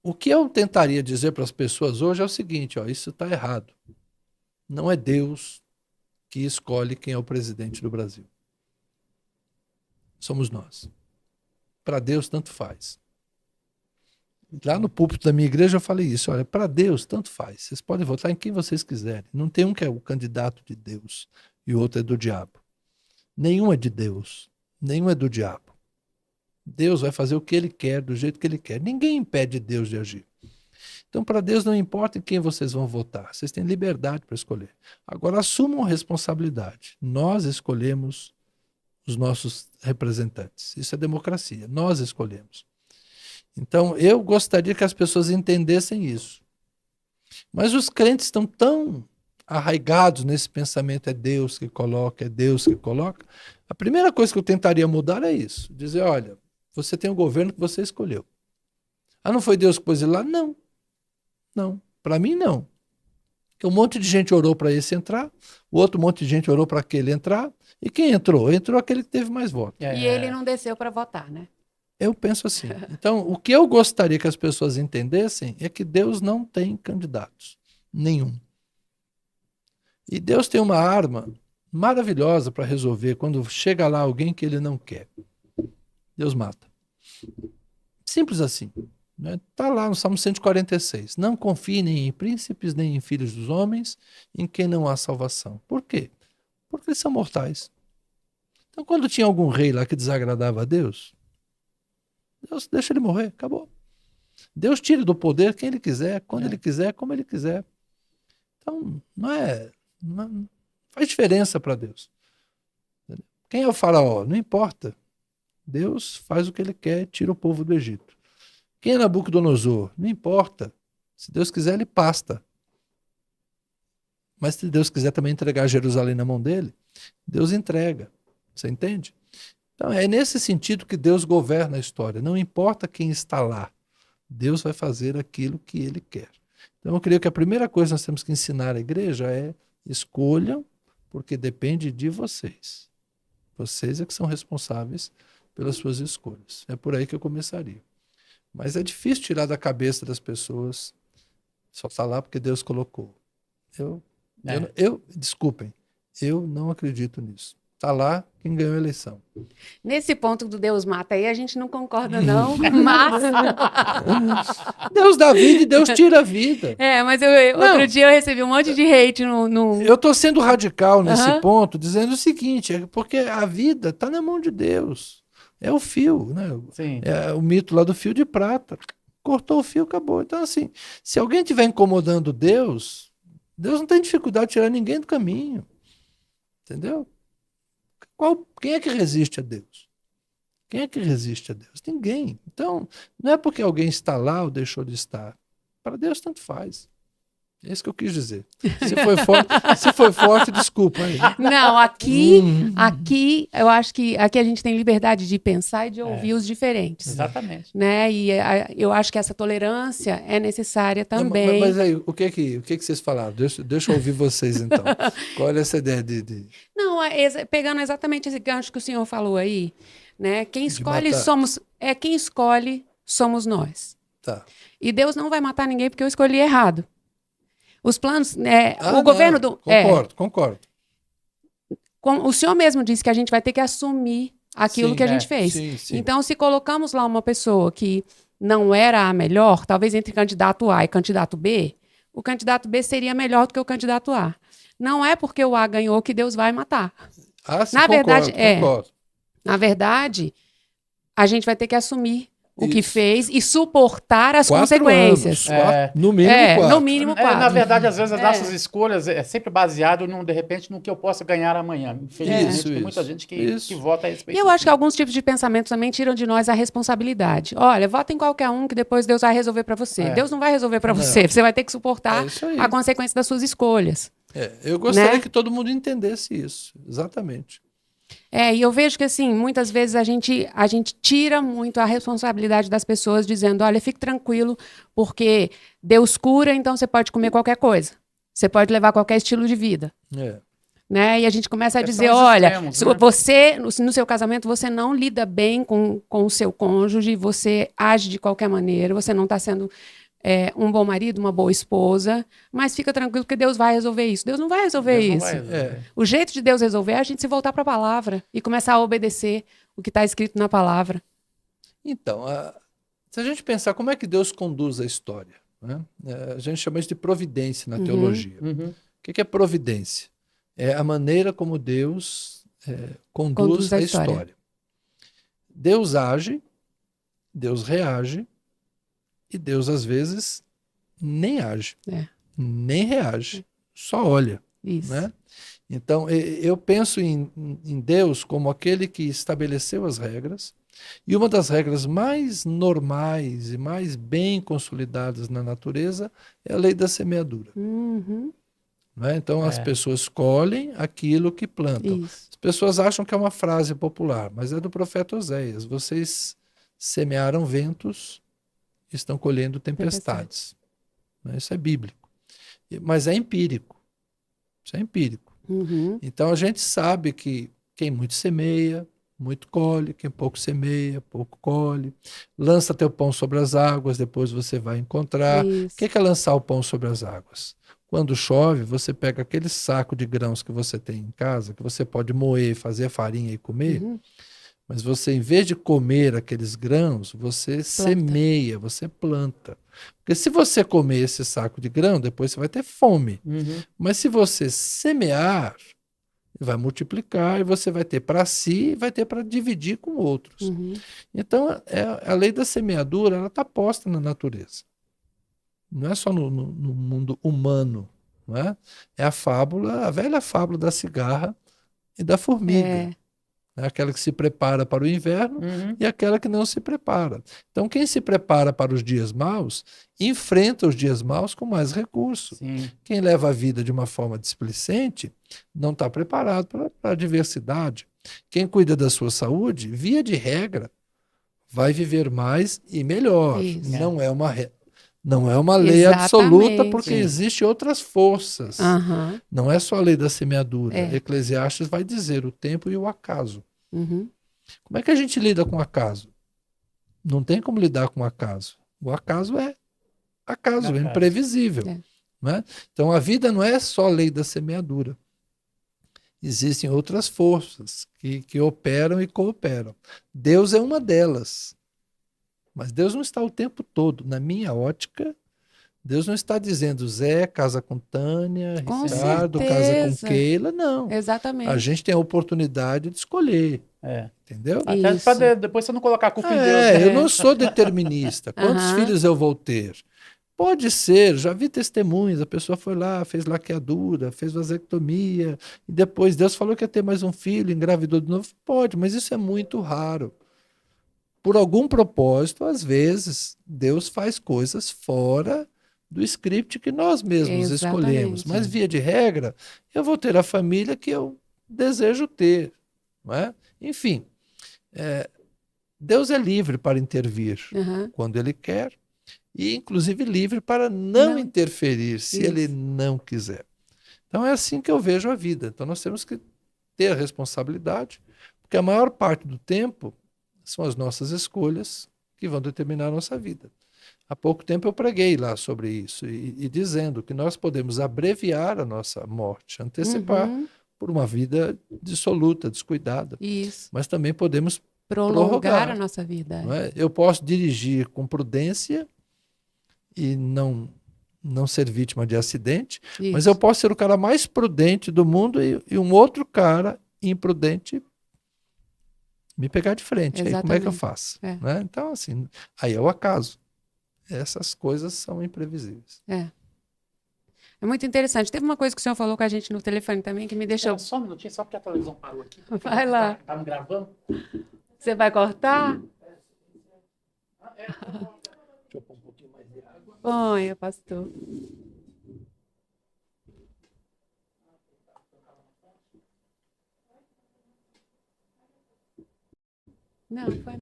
S3: O que eu tentaria dizer para as pessoas hoje é o seguinte, isso está errado. Não é Deus que escolhe quem é o presidente do Brasil. Somos nós. Para Deus, tanto faz. Lá no púlpito da minha igreja eu falei isso. Olha, para Deus, tanto faz. Vocês podem votar em quem vocês quiserem. Não tem um que é o candidato de Deus e o outro é do diabo. Nenhum é de Deus. Nenhum é do diabo. Deus vai fazer o que ele quer, do jeito que ele quer. Ninguém impede Deus de agir. Então, para Deus não importa em quem vocês vão votar. Vocês têm liberdade para escolher. Agora, assumam responsabilidade. Nós escolhemos os nossos representantes. Isso é democracia. Nós escolhemos. Então, eu gostaria que as pessoas entendessem isso. Mas os crentes estão tão arraigados nesse pensamento, é Deus que coloca, é Deus que coloca. A primeira coisa que eu tentaria mudar é isso. Dizer, olha, você tem o governo que você escolheu. Não foi Deus que pôs ele lá? Não. Não. Para mim, não. Porque um monte de gente orou para esse entrar, o outro monte de gente orou para aquele entrar, e quem entrou? Entrou aquele que teve mais votos.
S2: E ele não desceu para votar, né?
S3: Eu penso assim. Então, o que eu gostaria que as pessoas entendessem é que Deus não tem candidatos. Nenhum. E Deus tem uma arma maravilhosa para resolver quando chega lá alguém que ele não quer. Deus mata. Simples assim. Está lá no Salmo 146. Não confie nem em príncipes, nem em filhos dos homens, em quem não há salvação. Por quê? Porque eles são mortais. Então, quando tinha algum rei lá que desagradava a Deus, deixa ele morrer, acabou. Deus tira do poder quem ele quiser, quando ele quiser, como ele quiser. Então, não faz diferença para Deus. Quem é o faraó? Não importa. Deus faz o que ele quer, tira o povo do Egito. Quem é Nabucodonosor? Não importa. Se Deus quiser, ele pasta. Mas se Deus quiser também entregar Jerusalém na mão dele, Deus entrega. Você entende? Então é nesse sentido que Deus governa a história. Não importa quem está lá. Deus vai fazer aquilo que ele quer. Então eu creio que a primeira coisa que nós temos que ensinar à igreja é: escolham, porque depende de vocês. Vocês é que são responsáveis pelas suas escolhas. É por aí que eu começaria. Mas é difícil tirar da cabeça das pessoas. Só está lá porque Deus colocou. Desculpem, eu não acredito nisso. Está lá quem ganhou a eleição.
S2: Nesse ponto do Deus mata aí, a gente não concorda, não, mas...
S3: Deus dá vida e Deus tira a vida.
S2: Mas outro dia eu recebi um monte de hate no...
S3: Eu estou sendo radical nesse ponto, dizendo o seguinte, porque a vida está na mão de Deus. É o fio, né?
S1: Sim.
S3: É o mito lá do fio de prata. Cortou o fio, acabou. Então, assim, se alguém estiver incomodando Deus não tem dificuldade de tirar ninguém do caminho. Entendeu? Quem é que resiste a Deus? Quem é que resiste a Deus? Ninguém. Então, não é porque alguém está lá ou deixou de estar. Para Deus, tanto faz. É isso que eu quis dizer. Se foi forte, desculpa. Aí.
S2: Não, aqui, eu acho que aqui a gente tem liberdade de pensar e de ouvir os diferentes.
S1: Exatamente.
S2: Né? E eu acho que essa tolerância é necessária também.
S3: Mas aí, o que vocês falaram? Deixa eu ouvir vocês, então. Qual é essa ideia de...
S2: Não, pegando exatamente esse gancho que o senhor falou aí, né? Quem escolhe somos nós.
S3: Tá.
S2: E Deus não vai matar ninguém porque eu escolhi errado. Os planos, o governo do...
S3: Concordo.
S2: O senhor mesmo disse que a gente vai ter que assumir aquilo que a gente fez.
S3: Sim.
S2: Então, se colocamos lá uma pessoa que não era a melhor, talvez entre candidato A e candidato B, o candidato B seria melhor do que o candidato A. Não é porque o A ganhou que Deus vai matar.
S3: Sim, concordo.
S2: Na verdade, a gente vai ter que assumir o que fez e suportar as consequências.
S3: No mínimo 4.
S2: No mínimo 4.
S1: Na verdade, às vezes, as nossas escolhas é sempre baseado, de repente, no que eu possa ganhar amanhã. Infelizmente, tem muita gente que vota a respeito.
S2: E eu acho que alguns tipos de pensamento também tiram de nós a responsabilidade. Olha, vota em qualquer um que depois Deus vai resolver para você. Deus não vai resolver para você. Você vai ter que suportar a consequência das suas escolhas.
S3: Eu gostaria que todo mundo entendesse isso. Exatamente.
S2: E eu vejo que, assim, muitas vezes a gente tira muito a responsabilidade das pessoas dizendo, olha, fique tranquilo, porque Deus cura, então você pode comer qualquer coisa. Você pode levar qualquer estilo de vida. Né? E a gente começa a dizer, olha, extremos, né? Você, no seu casamento, você não lida bem com o seu cônjuge, você age de qualquer maneira, você não está sendo... um bom marido, uma boa esposa, mas fica tranquilo que Deus vai resolver isso. Deus não vai resolver isso. O jeito de Deus resolver é a gente se voltar para a palavra e começar a obedecer o que está escrito na palavra.
S3: Então, se a gente pensar como é que Deus conduz a história, né? A gente chama isso de providência na teologia. O que é providência? É a maneira como Deus conduz a história. Deus age, Deus reage, e Deus, às vezes, nem age, nem reage, só olha.
S2: Isso.
S3: Né? Então, eu penso em Deus como aquele que estabeleceu as regras, e uma das regras mais normais e mais bem consolidadas na natureza é a lei da semeadura. Né? Então, as pessoas colhem aquilo que plantam.
S2: Isso.
S3: As pessoas acham que é uma frase popular, mas é do profeta Oséias. Vocês semearam ventos, estão colhendo tempestades. Isso é bíblico. Mas é empírico. Isso é empírico. Então a gente sabe que quem muito semeia, muito colhe, quem pouco semeia, pouco colhe. Lança teu pão sobre as águas, depois você vai encontrar. O que é lançar o pão sobre as águas? Quando chove, você pega aquele saco de grãos que você tem em casa, que você pode moer, fazer farinha e comer. Mas você, em vez de comer aqueles grãos, você semeia, você planta. Porque se você comer esse saco de grão, depois você vai ter fome. Mas se você semear, vai multiplicar, e você vai ter para si e vai ter para dividir com outros.
S2: Uhum.
S3: Então, a lei da semeadura, ela está posta na natureza. Não é só no mundo humano, não é? É a fábula, a velha fábula da cigarra e da formiga.
S2: É.
S3: Né? Aquela que se prepara para o inverno
S1: Uhum.
S3: e aquela que não se prepara. Então, quem se prepara para os dias maus, enfrenta os dias maus com mais recurso.
S1: Sim.
S3: Quem leva a vida de uma forma displicente não está preparado para a adversidade. Quem cuida da sua saúde, via de regra, vai viver mais e melhor.
S2: Isso.
S3: Não é uma lei absoluta,
S2: Exatamente.
S3: porque
S1: Sim.
S3: existem outras forças.
S2: Aham.
S3: Não é só a lei da semeadura.
S2: É.
S3: Eclesiastes vai dizer o tempo e o acaso.
S2: Uhum.
S3: Como é que a gente lida com o acaso? Não tem como lidar com o acaso. O acaso é acaso, é
S1: Acaso.
S3: imprevisível.
S2: É.
S3: Não é? Então a vida não é só a lei da semeadura. Existem outras forças que operam e cooperam. Deus é uma delas. Mas Deus não está o tempo todo. Na minha ótica, Deus não está dizendo Zé, casa com Tânia,
S2: Com
S3: Ricardo, casa com
S2: certeza.
S3: Keila. Não. A
S2: Exatamente.
S3: gente tem a oportunidade de escolher.
S1: É.
S3: Entendeu?
S1: Até
S2: Isso.
S1: para depois você não colocar a culpa em Deus, né?
S3: Eu não sou determinista. Quantos
S2: Aham.
S3: filhos eu vou ter? Pode ser, já vi testemunhos, a pessoa foi lá, fez laqueadura, fez vasectomia, e depois Deus falou que ia ter mais um filho, engravidou de novo. Pode, mas isso é muito raro. Por algum propósito, às vezes, Deus faz coisas fora do script que nós mesmos escolhemos.
S2: Exatamente.
S3: Mas, via de regra, eu vou ter a família que eu desejo ter. Não é? Enfim, Deus é livre para intervir
S2: Aham.
S3: quando Ele quer, e inclusive livre para não
S2: Não.
S3: interferir se Ele
S2: Isso.
S3: não quiser. Então é assim que eu vejo a vida. Então nós temos que ter a responsabilidade, porque a maior parte do tempo são as nossas escolhas que vão determinar a nossa vida. Há pouco tempo eu preguei lá sobre isso e dizendo que nós podemos abreviar a nossa morte, antecipar
S2: Uhum.
S3: por uma vida dissoluta, descuidada,
S2: Isso.
S3: mas também podemos
S2: Prolongar
S3: prorrogar,
S2: a nossa vida.
S3: não é? Eu posso dirigir com prudência e não ser vítima de acidente, mas
S2: Isso.
S3: eu posso ser o cara mais prudente do mundo e um outro cara imprudente me pegar de frente. Aí como é que eu
S2: Exatamente.
S3: faço?
S2: É.
S3: Né? Então, assim, aí é o acaso. Essas coisas são imprevisíveis.
S2: É muito interessante. Teve uma coisa que o senhor falou com a gente no telefone também que me deixou.
S1: Só um minutinho, só porque a televisão parou aqui.
S2: Vai lá.
S1: Tá me gravando?
S2: Você vai cortar?
S3: Deixa eu pôr um pouquinho mais de água.
S2: Ponha, pastor. Não, foi.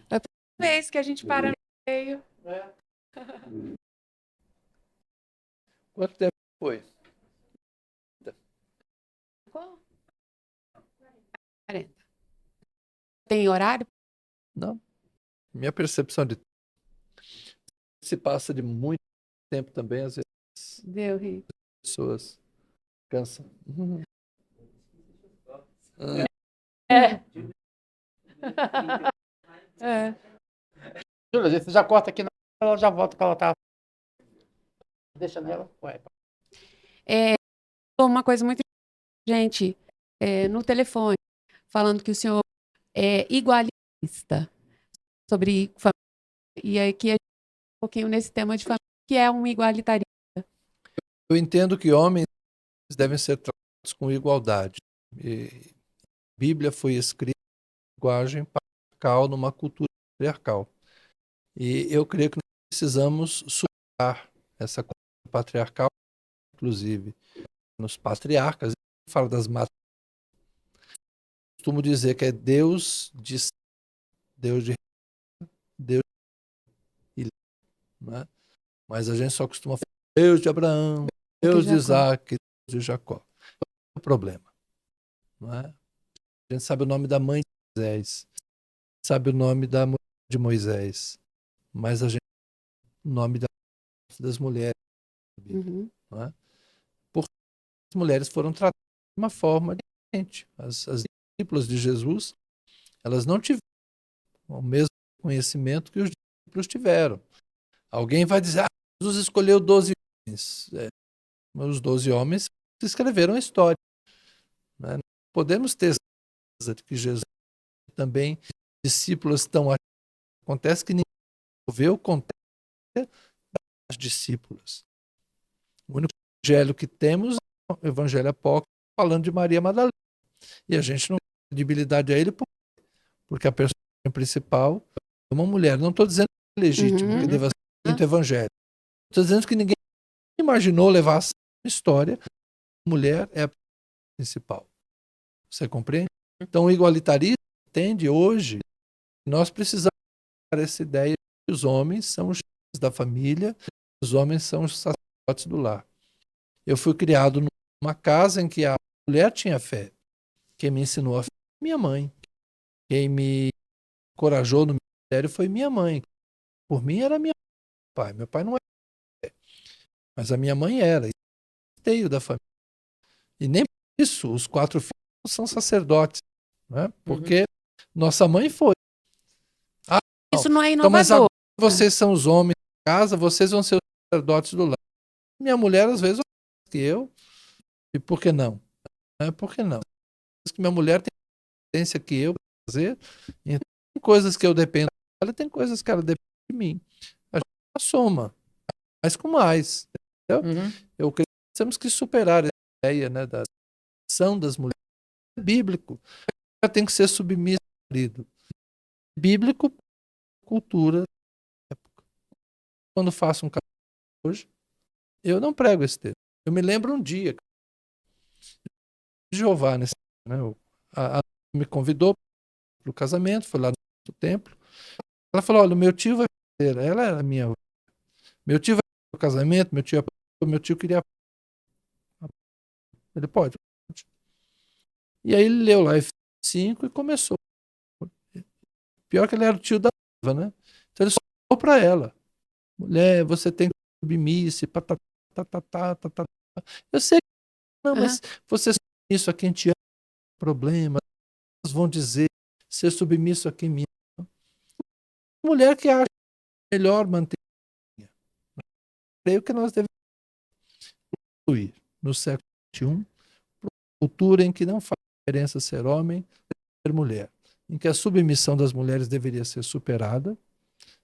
S2: É a primeira vez que a gente para no meio.
S3: Quanto tempo foi?
S2: 40. Tem horário?
S3: Não. Minha percepção de se passa de muito tempo também, às vezes
S2: Deu, Rico.
S3: as pessoas cansam.
S2: É. É.
S1: Júlia, você já corta aqui, ela já volta que ela tá. Deixa nela. Ué.
S2: Uma coisa muito gente no telefone, falando que o senhor é igualitarista sobre família. E aqui a gente um pouquinho nesse tema de família, que é um igualitarista.
S3: Eu entendo que homens devem ser tratados com igualdade. E a Bíblia foi escrita em linguagem patriarcal, numa cultura patriarcal. E eu creio que nós precisamos superar essa cultura patriarcal, inclusive nos patriarcas. Fala das matriarcas. Costumo dizer que é Deus de Deus e né? Mas a gente só costuma falar Deus de Abraão, Deus de Isaac, Deus de Jacó. Qual é o problema? Não é? A gente sabe o nome da mãe de Moisés, sabe o nome da mulher de Moisés, mas a gente sabe o nome das mulheres.
S2: Uhum.
S3: Não é? Porque as mulheres foram tratadas de uma forma diferente. As discípulas de Jesus, elas não tiveram o mesmo conhecimento que os discípulos discípulos tiveram. Alguém vai dizer, Jesus escolheu 12 homens. Os 12 homens escreveram a história. Né? Podemos ter certeza de que Jesus também, discípulos estão aqui. Acontece que ninguém vê o contexto das discípulas. O único evangelho que temos é o evangelho apócrifo falando de Maria Madalena. E a gente não tem credibilidade a ele porque a personagem principal é uma mulher. Não estou dizendo que é legítimo, que deva ser muito evangelho. Estou dizendo que ninguém imaginou levar a história. A mulher é a principal. Você compreende? Então, o igualitarismo entende hoje que nós precisamos dar essa ideia de que os homens são os chefes da família, os homens são os sacerdotes do lar. Eu fui criado numa casa em que a mulher tinha fé. Quem me ensinou a fé foi minha mãe. Quem me encorajou no ministério foi minha mãe. Por mim era meu pai. Meu pai não era, mas a minha mãe era. Esteio da família. E nem por isso os 4 filhos são sacerdotes, né? Porque nossa mãe foi.
S2: Isso não é
S3: Então, mas
S2: inovador.
S3: agora vocês são os homens da casa, vocês vão ser os sacerdotes do lar. Minha mulher, às vezes, que eu. E por que não? Por que não? Que minha mulher tem a tendência que eu fazer. Então, tem coisas que eu dependo dela, tem coisas que ela depende de mim. A gente soma, mais com mais. Entendeu? Eu creio que temos que superar essa ideia, né, da ação das mulheres. É bíblico. Ela tem que ser submissa ao marido. É bíblico, cultura. Quando faço um casamento hoje, eu não prego esse texto. Eu me lembro um dia, Jeová, né, a me convidou para o casamento, foi lá no templo. Ela falou: olha, o meu tio vai fazer. Ela era minha. Meu tio vai fazer o casamento, meu tio queria. Ele pode. E aí ele leu lá F5 e começou. Pior que ele era o tio da noiva, né? Então ele falou para ela: mulher, você tem que ser submissa, eu sei que não, mas você é submisso a quem te ama, problema. Elas vão dizer ser submisso a quem me ama. Mulher que acha melhor manter. Creio que nós devemos incluir no século XXI uma cultura em que não faz diferença ser homem ou ser mulher, em que a submissão das mulheres deveria ser superada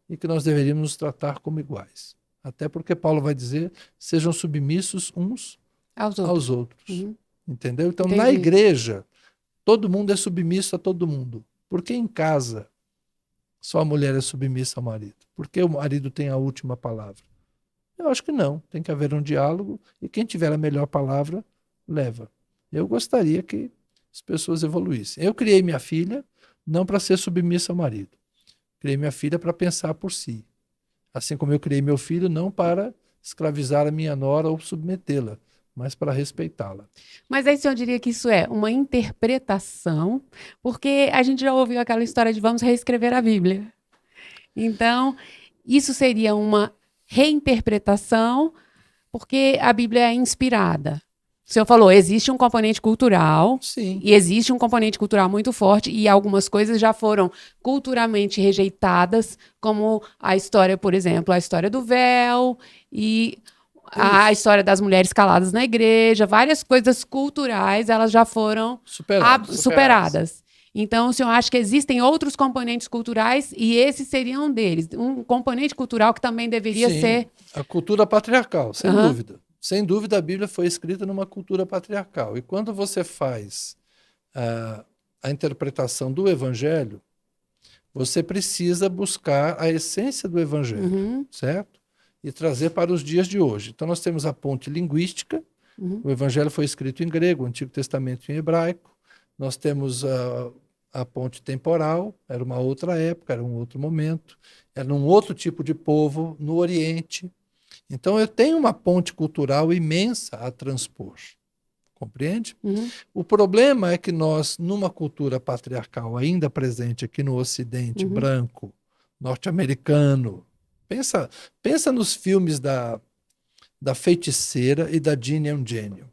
S3: e que nós deveríamos nos tratar como iguais. Até porque Paulo vai dizer: sejam submissos uns aos outros. Entendeu? Então, na igreja, todo mundo é submisso a todo mundo. Por que em casa só a mulher é submissa ao marido? Por que o marido tem a última palavra? Eu acho que não. Tem que haver um diálogo e quem tiver a melhor palavra, leva. Eu gostaria que as pessoas evoluíssem. Eu criei minha filha não para ser submissa ao marido. Criei minha filha para pensar por si. Assim como eu criei meu filho não para escravizar a minha nora ou submetê-la, mas para respeitá-la.
S2: Mas aí o senhor diria que isso é uma interpretação, porque a gente já ouviu aquela história de vamos reescrever a Bíblia. Então, isso seria uma reinterpretação, porque a Bíblia é inspirada. O senhor falou, existe um componente cultural.
S3: Sim.
S2: E existe um componente cultural muito forte, e algumas coisas já foram culturalmente rejeitadas, como a história, por exemplo, a história do véu e a história das mulheres caladas na igreja, várias coisas culturais, elas já foram superadas. Então, o senhor acha que existem outros componentes culturais e esses seriam um deles? Um componente cultural que também deveria ser...
S3: A cultura patriarcal, sem dúvida. Sem dúvida, a Bíblia foi escrita numa cultura patriarcal. E quando você faz a interpretação do Evangelho, você precisa buscar a essência do Evangelho, certo? E trazer para os dias de hoje. Então, nós temos a ponte linguística. O Evangelho foi escrito em grego, o Antigo Testamento em hebraico. Nós temos a ponte temporal, era uma outra época, era um outro momento, era um outro tipo de povo no Oriente. Então, eu tenho uma ponte cultural imensa a transpor. Compreende? O problema é que nós, numa cultura patriarcal ainda presente aqui no Ocidente, branco, norte-americano, pensa nos filmes da Feiticeira e da Ginny é um Gênio.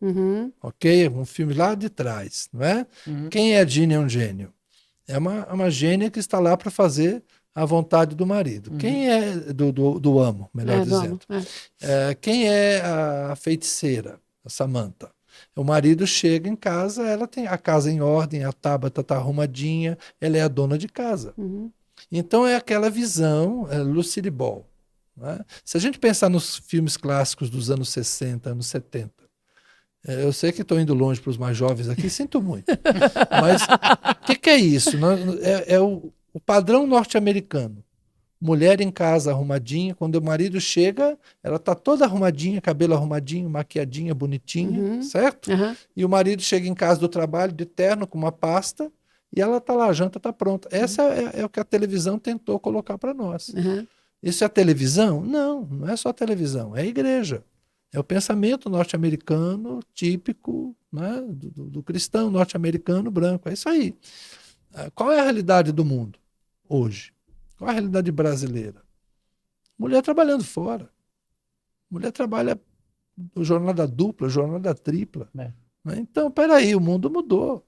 S3: Ok? Um filme lá de trás, não é? Quem é Ginny é um Gênio? É uma gênia que está lá para fazer à vontade do marido. Quem é do amo, melhor dizendo. Quem é a feiticeira, a Samantha? O marido chega em casa, ela tem a casa em ordem, a Tabata está arrumadinha, ela é a dona de casa. Então é aquela visão Lucille Ball. Né? Se a gente pensar nos filmes clássicos dos anos 60, anos 70, eu sei que estou indo longe para os mais jovens aqui, sinto muito. Mas o que é isso? É o padrão norte-americano. Mulher em casa arrumadinha, quando o marido chega, ela está toda arrumadinha, cabelo arrumadinho, maquiadinha, bonitinha, certo? E o marido chega em casa do trabalho de terno com uma pasta e ela está lá, a janta está pronta. Essa é o que a televisão tentou colocar para nós. Isso é a televisão? Não, não é só a televisão, é a igreja. É o pensamento norte-americano típico, né, do cristão norte-americano branco. É isso aí. Qual é a realidade do mundo hoje? Qual é a realidade brasileira? Mulher trabalhando fora. Mulher trabalha jornada dupla, jornada tripla. Então, peraí, o mundo mudou.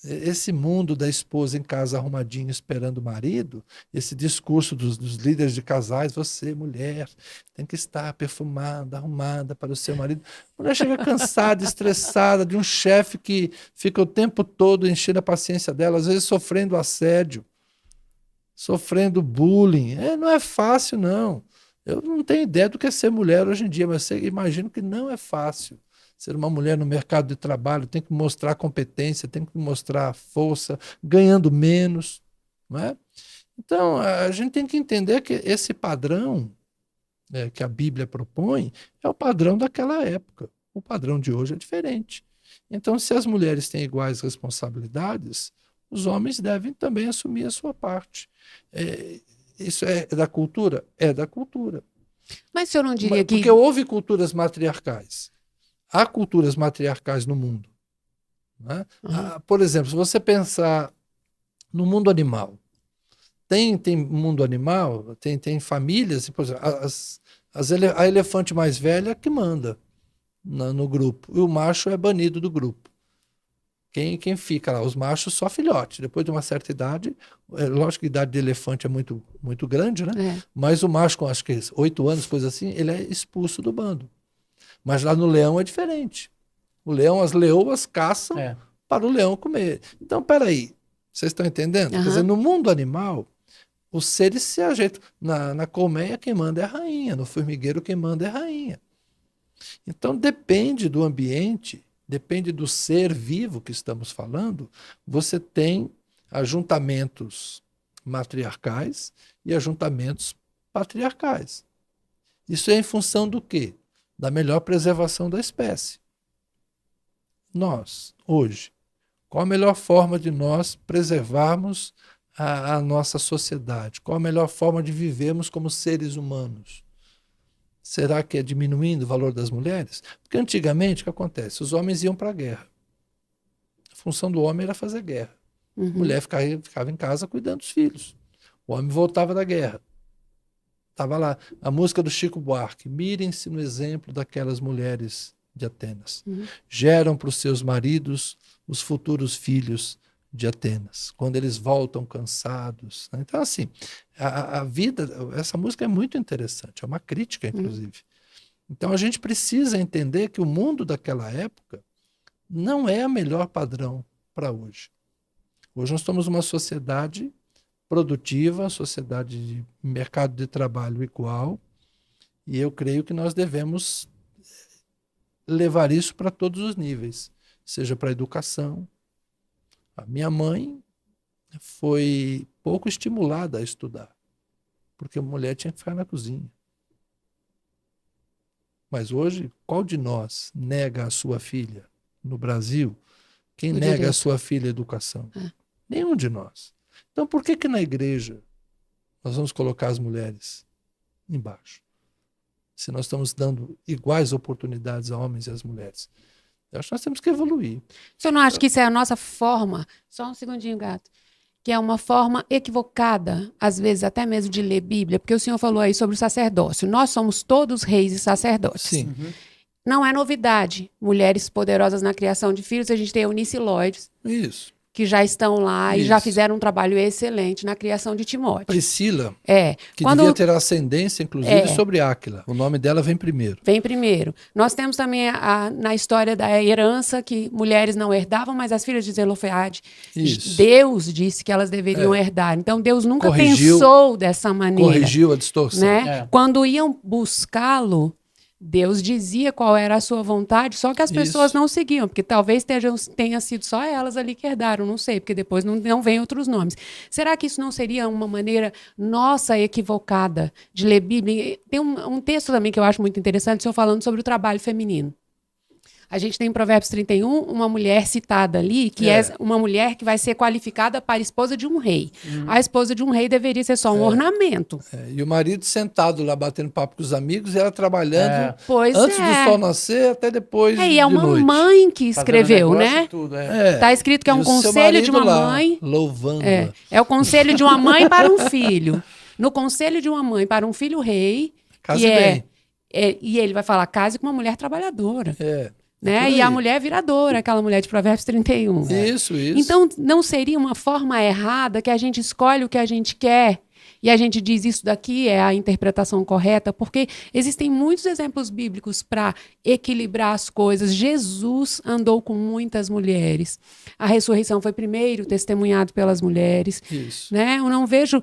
S3: Esse mundo da esposa em casa arrumadinha esperando o marido, esse discurso dos líderes de casais, você, mulher, tem que estar perfumada, arrumada para o seu marido. A mulher chega cansada, estressada de um chefe que fica o tempo todo enchendo a paciência dela, às vezes sofrendo assédio, sofrendo bullying. Não é fácil, não. Eu não tenho ideia do que é ser mulher hoje em dia, mas eu imagino que não é fácil. Ser uma mulher no mercado de trabalho tem que mostrar competência, tem que mostrar força, ganhando menos. Não é? Então, a gente tem que entender que esse padrão que a Bíblia propõe é o padrão daquela época. O padrão de hoje é diferente. Então, se as mulheres têm iguais responsabilidades, os homens devem também assumir a sua parte. Isso é da cultura? É da cultura.
S2: Mas o senhor não diria que...
S3: Porque houve culturas matriarcais. Há culturas matriarcais no mundo. Né? Por exemplo, se você pensar no mundo animal, tem mundo animal, tem famílias, por exemplo, a elefante mais velha que manda no grupo, e o macho é banido do grupo. Quem fica lá? Os machos só filhote. Depois de uma certa idade, lógico que a idade de elefante é muito, muito grande, né? Mas o macho, com acho que 8 anos, coisa assim, ele é expulso do bando. Mas lá no leão é diferente. As leoas caçam para o leão comer. Então, peraí, vocês estão entendendo? Quer dizer, no mundo animal, os seres se ajeitam. Na colmeia, quem manda é a rainha. No formigueiro, quem manda é a rainha. Então, depende do ambiente, depende do ser vivo que estamos falando. Você tem ajuntamentos matriarcais e ajuntamentos patriarcais. Isso é em função do quê? Da melhor preservação da espécie. Nós, hoje, qual a melhor forma de nós preservarmos a nossa sociedade? Qual a melhor forma de vivermos como seres humanos? Será que é diminuindo o valor das mulheres? Porque antigamente, o que acontece? Os homens iam para a guerra. A função do homem era fazer guerra. A mulher ficava em casa cuidando dos filhos. O homem voltava da guerra. Estava lá a música do Chico Buarque. Mirem-se no exemplo daquelas mulheres de Atenas. Geram para os seus maridos os futuros filhos de Atenas, quando eles voltam cansados. Então, assim, a vida, essa música é muito interessante, é uma crítica, inclusive. Então, a gente precisa entender que o mundo daquela época não é o melhor padrão para hoje. Hoje nós estamos numa sociedade produtiva, sociedade de mercado de trabalho igual, e eu creio que nós devemos levar isso para todos os níveis, seja para a educação. A minha mãe foi pouco estimulada a estudar, porque a mulher tinha que ficar na cozinha. Mas hoje, qual de nós nega a sua filha no Brasil? Quem nega a sua filha a educação? Nenhum de nós. Então, por que na igreja nós vamos colocar as mulheres embaixo? Se nós estamos dando iguais oportunidades a homens e às mulheres. Eu acho que nós temos que evoluir.
S2: O senhor não acha que isso é a nossa forma? Só um segundinho, gato. Que é uma forma equivocada, às vezes até mesmo de ler Bíblia, porque o senhor falou aí sobre o sacerdócio. Nós somos todos reis e sacerdotes.
S3: Sim.
S2: Não é novidade. Mulheres poderosas na criação de filhos, a gente tem a Eunice Lloyd,
S3: Isso.
S2: que já estão lá e
S3: Isso.
S2: já fizeram um trabalho excelente na criação de Timóteo.
S3: Priscila, que
S2: Quando
S3: devia ter ascendência, inclusive, sobre Áquila. O nome dela vem primeiro.
S2: vem primeiro. Nós temos também na história da herança que mulheres não herdavam, mas as filhas de Zelofeade,
S3: Isso.
S2: Deus disse que elas deveriam herdar. Então Deus nunca
S3: Corrigiu-
S2: pensou dessa maneira.
S3: Corrigiu a distorção.
S2: Né?
S1: É.
S2: Quando iam buscá-lo, Deus dizia qual era a sua vontade, só que as pessoas
S3: Isso.
S2: não seguiam, porque talvez tenha sido só elas ali que herdaram, não sei, porque depois não vem outros nomes. Será que isso não seria uma maneira nossa equivocada de ler Bíblia? Tem um texto também que eu acho muito interessante, o senhor falando sobre o trabalho feminino. A gente tem em Provérbios 31 uma mulher citada ali, que é uma mulher que vai ser qualificada para esposa de um rei. A esposa de um rei deveria ser só um ornamento.
S3: E o marido sentado lá batendo papo com os amigos e ela trabalhando
S2: Pois
S3: antes
S2: é.
S3: do sol nascer até depois
S2: E
S3: de
S2: é uma
S3: noite.
S2: mãe que
S1: Fazendo
S2: escreveu,
S1: negócio
S2: né?
S1: e tudo,
S2: Tá escrito que é
S3: E
S2: um
S3: o seu
S2: conselho de
S3: marido
S2: uma
S3: lá,
S2: mãe.
S3: louvando-a.
S2: É o conselho de uma mãe para um filho. No conselho de uma mãe para um filho rei,
S3: Case
S2: que
S3: bem.
S2: e ele vai falar, case com uma mulher trabalhadora. Né?
S3: por
S2: E a
S3: aí.
S2: mulher viradora, aquela mulher de Provérbios 31.
S3: Isso.
S2: Então, não seria uma forma errada que a gente escolhe o que a gente quer e a gente diz isso daqui é a interpretação correta, porque existem muitos exemplos bíblicos para equilibrar as coisas. Jesus andou com muitas mulheres. A ressurreição foi primeiro testemunhado pelas mulheres.
S3: Isso.
S2: Né? Eu não vejo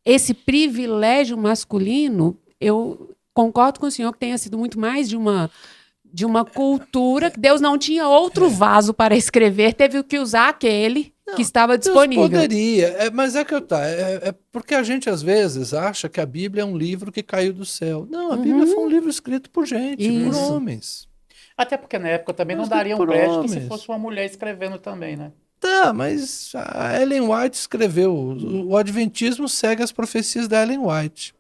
S2: esse privilégio masculino. Eu concordo com o senhor que tenha sido muito mais de uma cultura, que Deus não tinha outro vaso para escrever, teve que usar aquele que estava disponível.
S3: Deus poderia, mas é que tá. É porque a gente às vezes acha que a Bíblia é um livro que caiu do céu. Não, a Bíblia foi um livro escrito por gente, por
S2: Isso.
S3: homens.
S1: Até porque na época também não
S3: Mas
S1: daria um
S3: por
S1: crédito se
S3: homens.
S1: fosse uma mulher escrevendo também, né?
S3: Tá, mas a Ellen White escreveu. O Adventismo segue as profecias da Ellen White.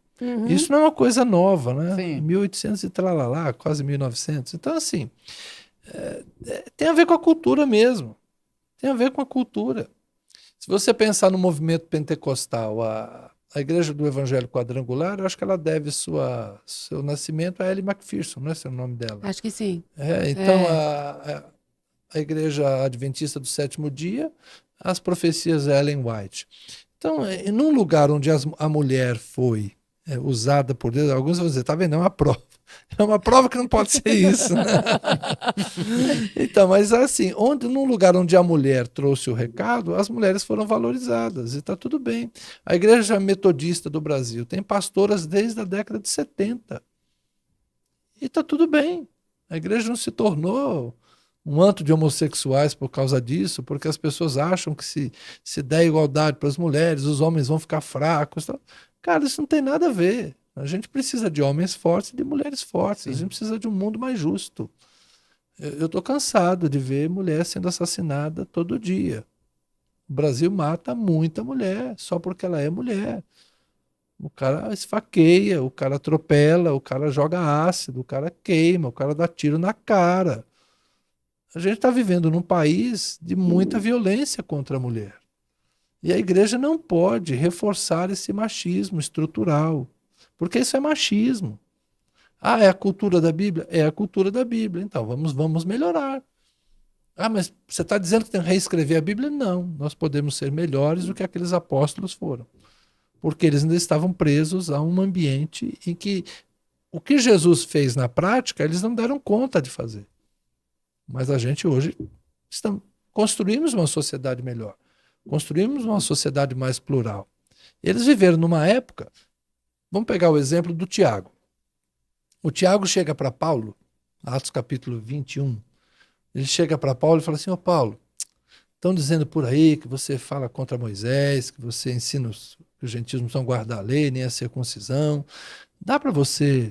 S3: Isso não é uma coisa nova, né?
S1: Sim.
S3: 1800 e tralalá, quase 1900. Então, assim, tem a ver com a cultura mesmo. Tem a ver com a cultura. Se você pensar no movimento pentecostal, a Igreja do Evangelho Quadrangular, eu acho que ela deve seu nascimento a Ellie Macpherson, não é esse o nome dela?
S2: Acho que sim.
S3: Então, a Igreja Adventista do Sétimo Dia, as profecias de Ellen White. Então, num lugar onde a mulher foi usada por Deus, alguns vão dizer, tá vendo? É uma prova. É uma prova que não pode ser isso. Né? Então, mas assim, num lugar onde a mulher trouxe o recado, as mulheres foram valorizadas e está tudo bem. A Igreja Metodista do Brasil tem pastoras desde a década de 70. E está tudo bem. A igreja não se tornou um antro de homossexuais por causa disso, porque as pessoas acham que se der igualdade para as mulheres, os homens vão ficar fracos. Tal. Cara, isso não tem nada a ver. A gente precisa de homens fortes e de mulheres fortes. Sim. A gente precisa de um mundo mais justo. Eu estou cansado de ver mulher sendo assassinada todo dia. O Brasil mata muita mulher só porque ela é mulher. O cara esfaqueia, o cara atropela, o cara joga ácido, o cara queima, o cara dá tiro na cara. A gente está vivendo num país de muita violência contra a mulher. E a igreja não pode reforçar esse machismo estrutural, porque isso é machismo. Ah, é a cultura da Bíblia? É a cultura da Bíblia. Então, vamos melhorar. Ah, mas você está dizendo que tem que reescrever a Bíblia? Não, nós podemos ser melhores do que aqueles apóstolos foram. Porque eles ainda estavam presos a um ambiente em que o que Jesus fez na prática, eles não deram conta de fazer. Mas a gente hoje construímos uma sociedade melhor. Construímos uma sociedade mais plural. Eles viveram numa época... Vamos pegar o exemplo do Tiago. O Tiago chega para Paulo, Atos capítulo 21, ele chega para Paulo e fala assim, Paulo, estão dizendo por aí que você fala contra Moisés, que você ensina que os gentios não precisam guardar a lei, nem a circuncisão. Dá para você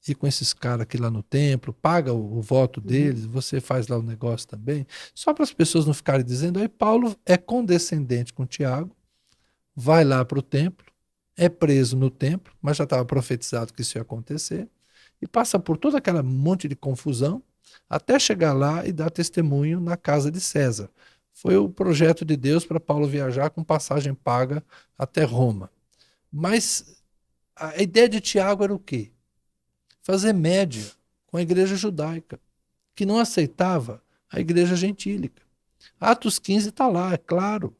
S3: ir com esses caras aqui lá no templo, paga o voto deles, você faz lá o negócio também, só para as pessoas não ficarem dizendo. Aí Paulo é condescendente com Tiago, vai lá para o templo, é preso no templo, mas já estava profetizado que isso ia acontecer, e passa por toda aquela monte de confusão, até chegar lá e dar testemunho na casa de César. Foi o projeto de Deus para Paulo viajar com passagem paga até Roma. Mas a ideia de Tiago era o quê? Fazer média com a igreja judaica, que não aceitava a igreja gentílica. Atos 15 está lá, é claro.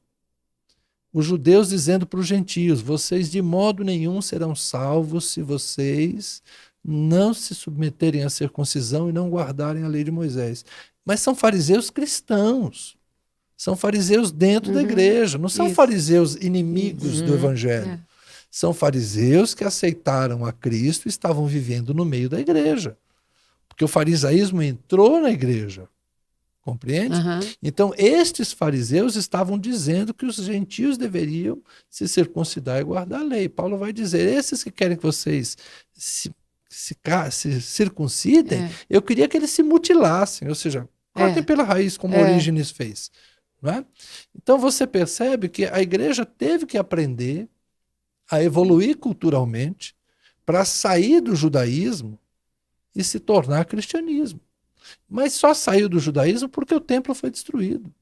S3: Os judeus dizendo para os gentios: vocês de modo nenhum serão salvos se vocês não se submeterem à circuncisão e não guardarem a lei de Moisés. Mas são fariseus cristãos. São fariseus dentro da igreja. Não são fariseus inimigos do evangelho.
S2: É.
S3: São fariseus que aceitaram a Cristo e estavam vivendo no meio da igreja. Porque o farisaísmo entrou na igreja. Compreende? Então, estes fariseus estavam dizendo que os gentios deveriam se circuncidar e guardar a lei. Paulo vai dizer: esses que querem que vocês se circuncidem, eu queria que eles se mutilassem, ou seja, cortem pela raiz, como Orígenes fez. Não é? Então, você percebe que a igreja teve que aprender a evoluir culturalmente para sair do judaísmo e se tornar cristianismo. Mas só saiu do judaísmo porque o templo foi destruído.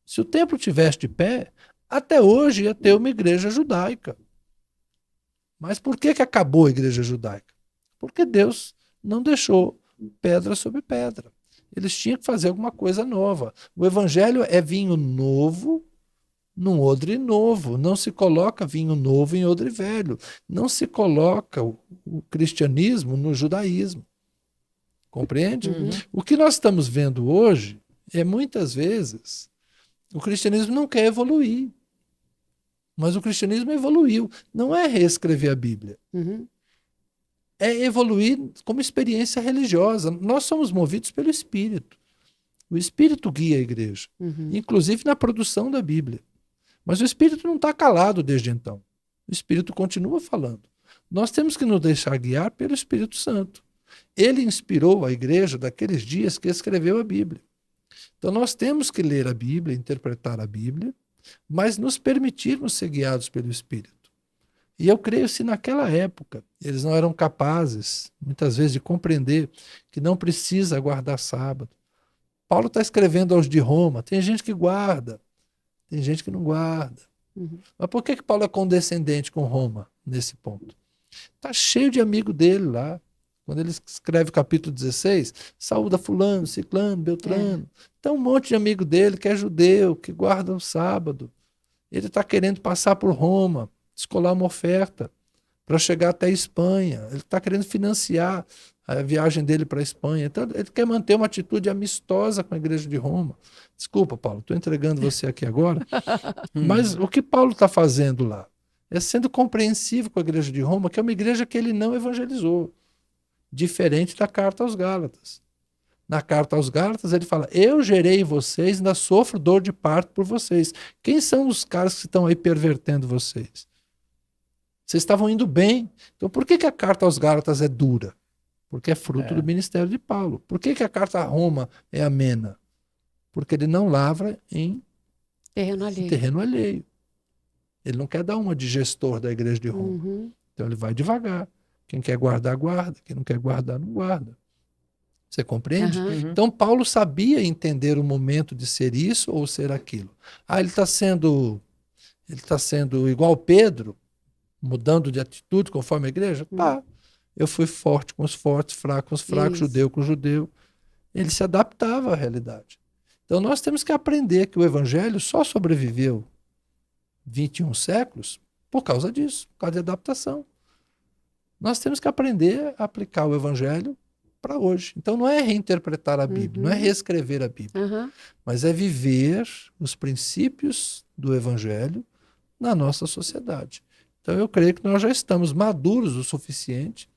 S3: Se o templo tivesse de pé, até hoje ia ter uma igreja judaica. Mas por que acabou a igreja judaica? Porque Deus não deixou pedra sobre pedra. Eles tinham que fazer alguma coisa nova. O evangelho é vinho novo num odre novo. Não se coloca vinho novo em odre velho. Não se coloca o cristianismo no judaísmo. Compreende? O que nós estamos vendo hoje é, muitas vezes, o cristianismo não quer evoluir. Mas o cristianismo evoluiu. Não é reescrever a Bíblia. É evoluir como experiência religiosa. Nós somos movidos pelo Espírito. O Espírito guia a igreja. Inclusive na produção da Bíblia. Mas o Espírito não está calado desde então. O Espírito continua falando. Nós temos que nos deixar guiar pelo Espírito Santo. Ele inspirou a igreja daqueles dias que escreveu a Bíblia. Então nós temos que ler a Bíblia, interpretar a Bíblia, mas nos permitirmos ser guiados pelo Espírito. E eu creio, se naquela época eles não eram capazes, muitas vezes, de compreender que não precisa guardar sábado. Paulo está escrevendo aos de Roma, tem gente que guarda, tem gente que não guarda. Mas por que Paulo é condescendente com Roma nesse ponto? Está cheio de amigo dele lá. Quando ele escreve o capítulo 16, saúda fulano, ciclano, beltrano. Então um monte de amigo dele que é judeu, que guarda o sábado. Ele está querendo passar por Roma, descolar uma oferta para chegar até a Espanha. Ele está querendo financiar a viagem dele para a Espanha. Então ele quer manter uma atitude amistosa com a igreja de Roma. Desculpa, Paulo, estou entregando você aqui agora. Mas o que Paulo está fazendo lá? É sendo compreensivo com a igreja de Roma, que é uma igreja que ele não evangelizou. Diferente da carta aos Gálatas. Na carta aos Gálatas ele fala: eu gerei vocês, ainda sofro dor de parto por vocês. Quem são os caras que estão aí pervertendo vocês? Vocês estavam indo bem. Então por que a carta aos Gálatas é dura? Porque é fruto do ministério de Paulo. Por que a carta a Roma é amena? Porque ele não lavra em terreno alheio. Ele não quer dar uma de gestor da igreja de Roma. Então ele vai devagar. Quem quer guardar, guarda. Quem não quer guardar, não guarda. Você compreende? Então Paulo sabia entender o momento de ser isso ou ser aquilo. Ele está sendo igual Pedro, mudando de atitude conforme a igreja? Tá. Eu fui forte com os fortes, fraco com os fracos, judeu com o judeu. Ele se adaptava à realidade. Então nós temos que aprender que o evangelho só sobreviveu 21 séculos por causa disso, por causa de adaptação. Nós temos que aprender a aplicar o evangelho para hoje. Então não é reinterpretar a Bíblia, não é reescrever a Bíblia, mas é viver os princípios do evangelho na nossa sociedade. Então eu creio que nós já estamos maduros o suficiente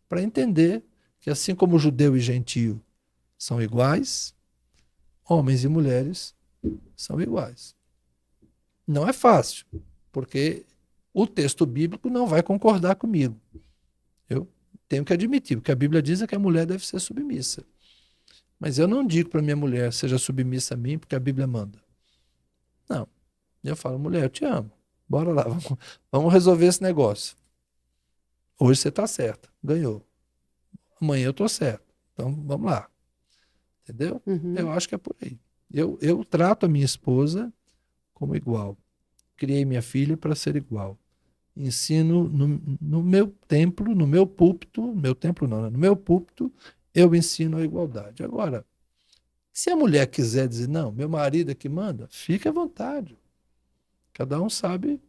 S3: para entender que assim como judeu e gentio são iguais, homens e mulheres são iguais. Não é fácil, porque o texto bíblico não vai concordar comigo. Eu tenho que admitir, porque a Bíblia diz que a mulher deve ser submissa. Mas eu não digo para minha mulher, seja submissa a mim, porque a Bíblia manda. Não. Eu falo: mulher, eu te amo. Bora lá, vamos resolver esse negócio. Hoje você está certa, ganhou. Amanhã eu estou certo. Então, vamos lá. Entendeu? Eu acho que é por aí. Eu trato a minha esposa como igual. Criei minha filha para ser igual. Ensino no meu templo, no meu púlpito, no meu púlpito, eu ensino a igualdade. Agora, Se a mulher quiser dizer, não, meu marido é que manda, fique à vontade. Cada um sabe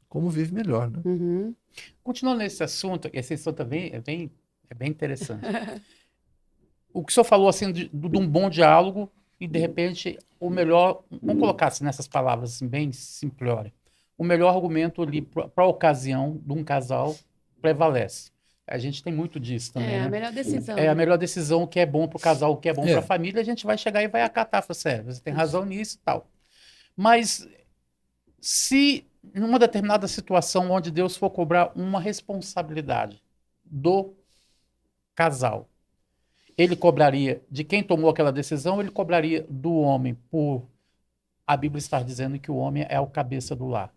S3: como vive melhor, né?
S2: Uhum.
S1: Continuando nesse assunto, esse assunto também é bem interessante. O que o senhor falou assim de um bom diálogo e de repente o melhor, vamos colocar assim nessas palavras assim, bem simplórias, o melhor argumento ali para a ocasião de um casal prevalece. A gente tem muito disso também,
S2: É a
S1: né?
S2: melhor decisão,
S1: É a
S2: né?
S1: melhor decisão, o que é bom para o casal, o que é bom para a
S3: É.
S1: família, a gente vai chegar e vai acatar, falar, sério, você tem razão nisso e tal. Mas se numa determinada situação onde Deus for cobrar uma responsabilidade do casal, ele cobraria de quem tomou aquela decisão, ele cobraria do homem por a Bíblia estar dizendo que o homem é o cabeça do lar.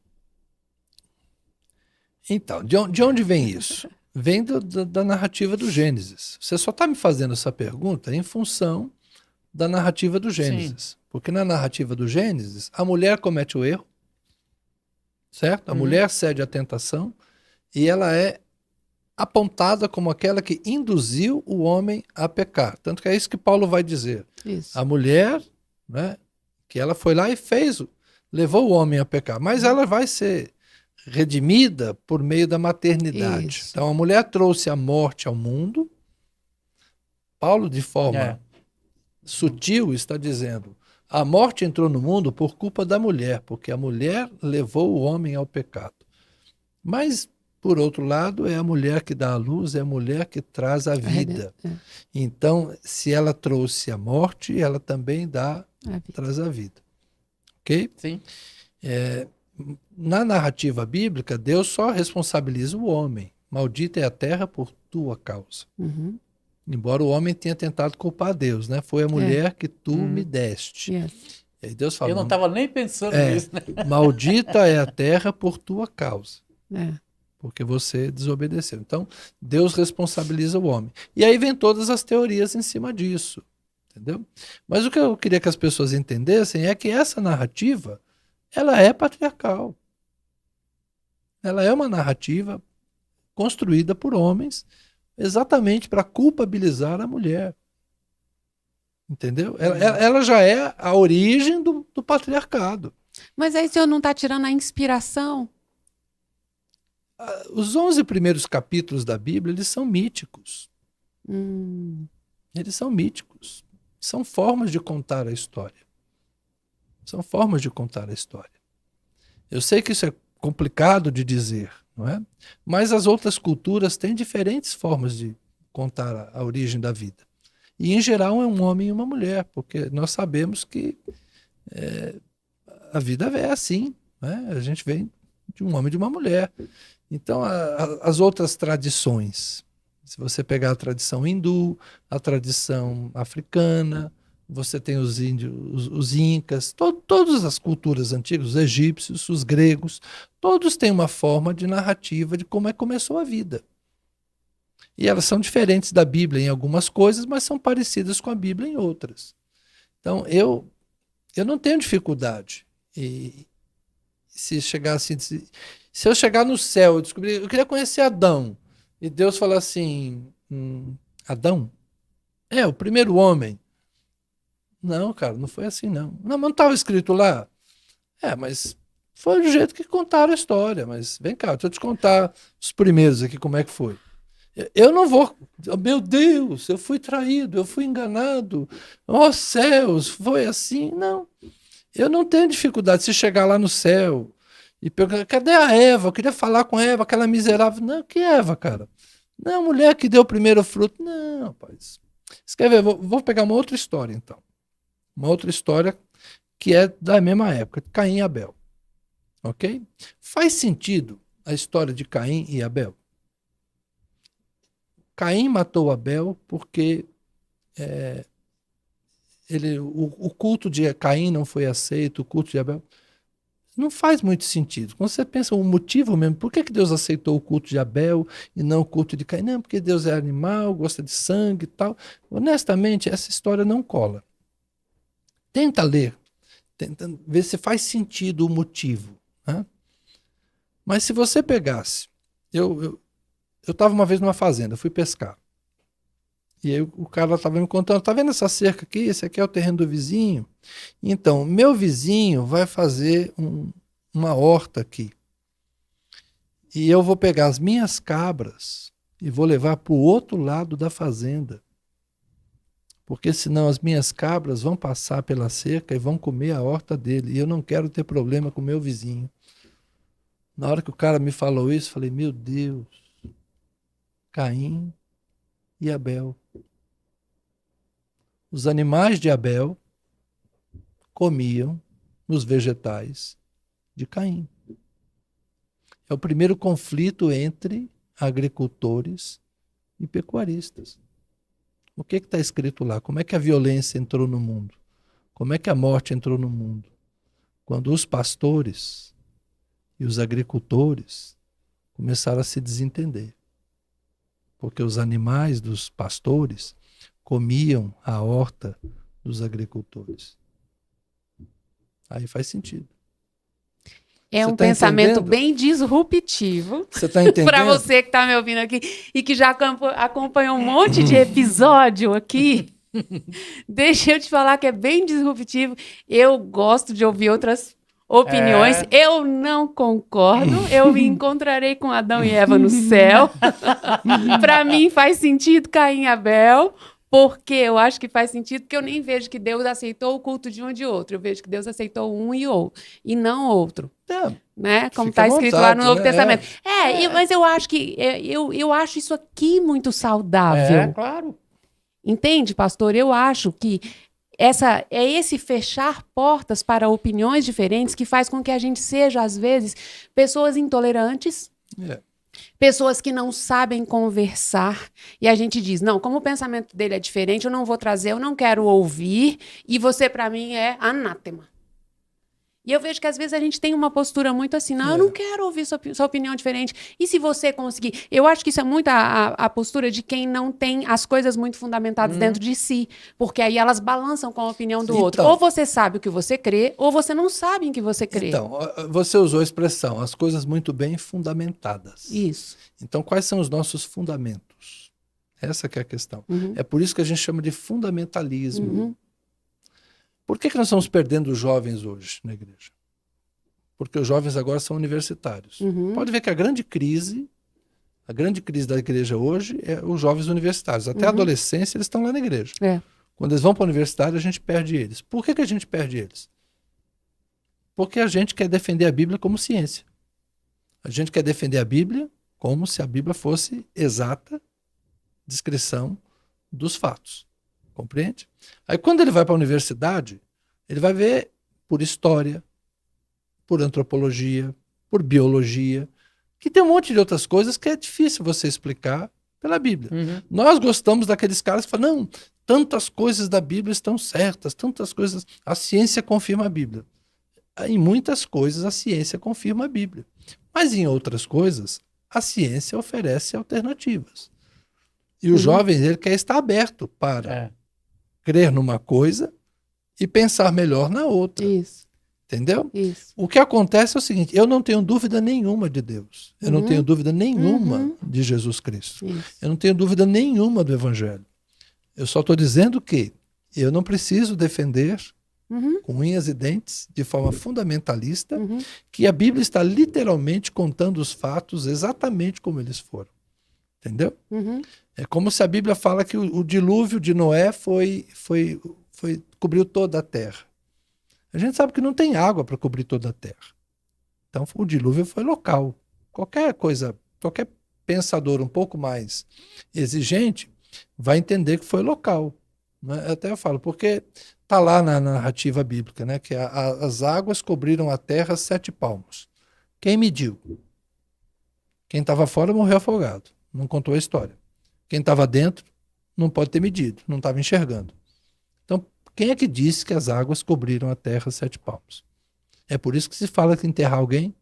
S3: Então, de onde vem isso? Vem da narrativa do Gênesis. Você só está me fazendo essa pergunta em função da narrativa do Gênesis. Porque na narrativa do Gênesis, a mulher comete o erro, certo? A mulher cede à tentação e ela é apontada como aquela que induziu o homem a pecar. Tanto que é isso que Paulo vai dizer.
S2: Isso.
S3: A mulher, né, que ela foi lá e levou o homem a pecar. Mas ela vai ser redimida por meio da maternidade.
S2: Isso.
S3: Então a mulher trouxe a morte ao mundo. Paulo, de forma sutil, está dizendo: a morte entrou no mundo por culpa da mulher, porque a mulher levou o homem ao pecado. Mas, por outro lado, é a mulher que dá a luz, é a mulher que traz a vida. Então, se ela trouxe a morte, ela também traz a vida. Ok?
S1: Sim.
S3: Na narrativa bíblica, Deus só responsabiliza o homem. Maldita é a terra por tua causa.
S2: Uhum.
S3: Embora o homem tenha tentado culpar Deus, né? Foi a mulher que tu me deste.
S2: Yes.
S3: E aí Deus fala,
S1: Eu não estava nem pensando nisso, né?
S3: maldita é a terra por tua causa,
S2: É.
S3: porque você desobedeceu. Então, Deus responsabiliza o homem. E aí vem todas as teorias em cima disso, entendeu? Mas o que eu queria que as pessoas entendessem é que essa narrativa, ela é patriarcal. Ela é uma narrativa construída por homens exatamente para culpabilizar a mulher. Entendeu? Ela já é a origem do patriarcado.
S2: Mas aí o senhor não está tirando a inspiração?
S3: Os 11 primeiros capítulos da Bíblia, eles são míticos. Eles são míticos. São formas de contar a história. São formas de contar a história. Eu sei que isso é complicado de dizer, não é? Mas as outras culturas têm diferentes formas de contar a origem da vida. E, em geral, é um homem e uma mulher, porque nós sabemos que a vida é assim, né? A gente vem de um homem e de uma mulher. Então, as outras tradições, se você pegar a tradição hindu, a tradição africana, você tem os índios, os incas, todas as culturas antigas, os egípcios, os gregos, todos têm uma forma de narrativa de como começou a vida. E elas são diferentes da Bíblia em algumas coisas, mas são parecidas com a Bíblia em outras. Então, eu não tenho dificuldade. E se chegar assim, se eu chegar no céu, eu queria conhecer Adão, e Deus falar assim, Adão? É, o primeiro homem. Não, cara, não foi assim, não. Não, mas não estava escrito lá. Mas foi do jeito que contaram a história. Mas vem cá, deixa eu te contar os primeiros aqui, como é que foi. Eu não vou... Meu Deus, eu fui traído, eu fui enganado. Oh, céus, foi assim? Não. Eu não tenho dificuldade se chegar lá no céu e perguntar, cadê a Eva? Eu queria falar com a Eva, aquela miserável. Não, que Eva, cara? Não, a mulher que deu o primeiro fruto. Não, rapaz. Você quer ver? Vou pegar uma outra história, então. Uma outra história que é da mesma época, Caim e Abel. Ok? Faz sentido a história de Caim e Abel? Caim matou Abel porque o culto de Caim não foi aceito, o culto de Abel. Não faz muito sentido. Quando você pensa o motivo mesmo, por que Deus aceitou o culto de Abel e não o culto de Caim? Não, porque Deus é animal, gosta de sangue e tal. Honestamente, essa história não cola. Tenta ler, tenta ver se faz sentido o motivo. Né? Mas se você pegasse... Eu estava uma vez numa fazenda, fui pescar. E aí o cara estava me contando, tá vendo essa cerca aqui? Esse aqui é o terreno do vizinho. Então, meu vizinho vai fazer uma horta aqui. E eu vou pegar as minhas cabras e vou levar para o outro lado da fazenda. Porque senão as minhas cabras vão passar pela cerca e vão comer a horta dele. E eu não quero ter problema com o meu vizinho. Na hora que o cara me falou isso, eu falei, meu Deus, Caim e Abel. Os animais de Abel comiam os vegetais de Caim. É o primeiro conflito entre agricultores e pecuaristas. O que está escrito lá? Como é que a violência entrou no mundo? Como é que a morte entrou no mundo? Quando os pastores e os agricultores começaram a se desentender. Porque os animais dos pastores comiam a horta dos agricultores. Aí faz sentido.
S2: É
S3: Você
S2: um
S3: tá
S2: pensamento
S3: entendendo?
S2: bem disruptivo.
S3: Você está entendendo?
S2: Para você que está me ouvindo aqui e que já acompanhou um monte de episódio aqui, deixa eu te falar que é bem disruptivo. Eu gosto de ouvir outras opiniões. Eu não concordo. Eu me encontrarei com Adão e Eva no céu. Para mim faz sentido Caim e Abel. Porque eu acho que faz sentido, porque eu nem vejo que Deus aceitou o culto de um e de outro. Eu vejo que Deus aceitou um e outro, e não outro. Né? Como está escrito lá no Novo Testamento. Mas eu acho que eu acho isso aqui muito saudável.
S1: Claro.
S2: Entende, pastor? Eu acho que esse fechar portas para opiniões diferentes que faz com que a gente seja, às vezes, pessoas intolerantes. Pessoas que não sabem conversar, e a gente diz, não, como o pensamento dele é diferente, eu não vou trazer, eu não quero ouvir, e você, para mim, é anátema. E eu vejo que às vezes a gente tem uma postura muito assim, não, eu não quero ouvir sua opinião diferente. E se você conseguir? Eu acho que isso é muito a postura de quem não tem as coisas muito fundamentadas dentro de si. Porque aí elas balançam com a opinião do outro. Ou você sabe o que você crê, ou você não sabe em que você crê.
S3: Então, você usou a expressão, as coisas muito bem fundamentadas.
S2: Isso.
S3: Então, quais são os nossos fundamentos? Essa que é a questão. É por isso que a gente chama de fundamentalismo. Por que nós estamos perdendo os jovens hoje na igreja? Porque os jovens agora são universitários. Pode ver que a grande crise da igreja hoje é os jovens universitários. Até a adolescência eles estão lá na igreja. Quando eles vão para a universidade, a gente perde eles. Por que a gente perde eles? Porque a gente quer defender a Bíblia como ciência. A gente quer defender a Bíblia como se a Bíblia fosse exata descrição dos fatos. Compreende? Aí quando ele vai para a universidade, ele vai ver por história, por antropologia, por biologia, que tem um monte de outras coisas que é difícil você explicar pela Bíblia. Nós gostamos daqueles caras que falam, não, tantas coisas da Bíblia estão certas, tantas coisas, a ciência confirma a Bíblia. Em muitas coisas a ciência confirma a Bíblia. Mas em outras coisas, a ciência oferece alternativas. E o jovem, ele quer estar aberto para crer numa coisa e pensar melhor na outra.
S2: Isso.
S3: Entendeu?
S2: Isso.
S3: O que acontece é o seguinte, eu não tenho dúvida nenhuma de Deus. Eu não tenho dúvida nenhuma de Jesus Cristo.
S2: Isso.
S3: Eu não tenho dúvida nenhuma do Evangelho. Eu só estou dizendo que eu não preciso defender com unhas e dentes, de forma fundamentalista, que a Bíblia está literalmente contando os fatos exatamente como eles foram. Entendeu? É como se a Bíblia fala que o dilúvio de Noé cobriu toda a terra. A gente sabe que não tem água para cobrir toda a terra. Então o dilúvio foi local. Qualquer pensador um pouco mais exigente vai entender que foi local. Né? Até eu falo, porque está lá na narrativa bíblica, né? Que as águas cobriram a terra 7 palmos. Quem mediu? Quem estava fora morreu afogado. Não contou a história. Quem estava dentro não pode ter medido, não estava enxergando. Então, quem é que disse que as águas cobriram a terra 7 palmos? É por isso que se fala que enterrar alguém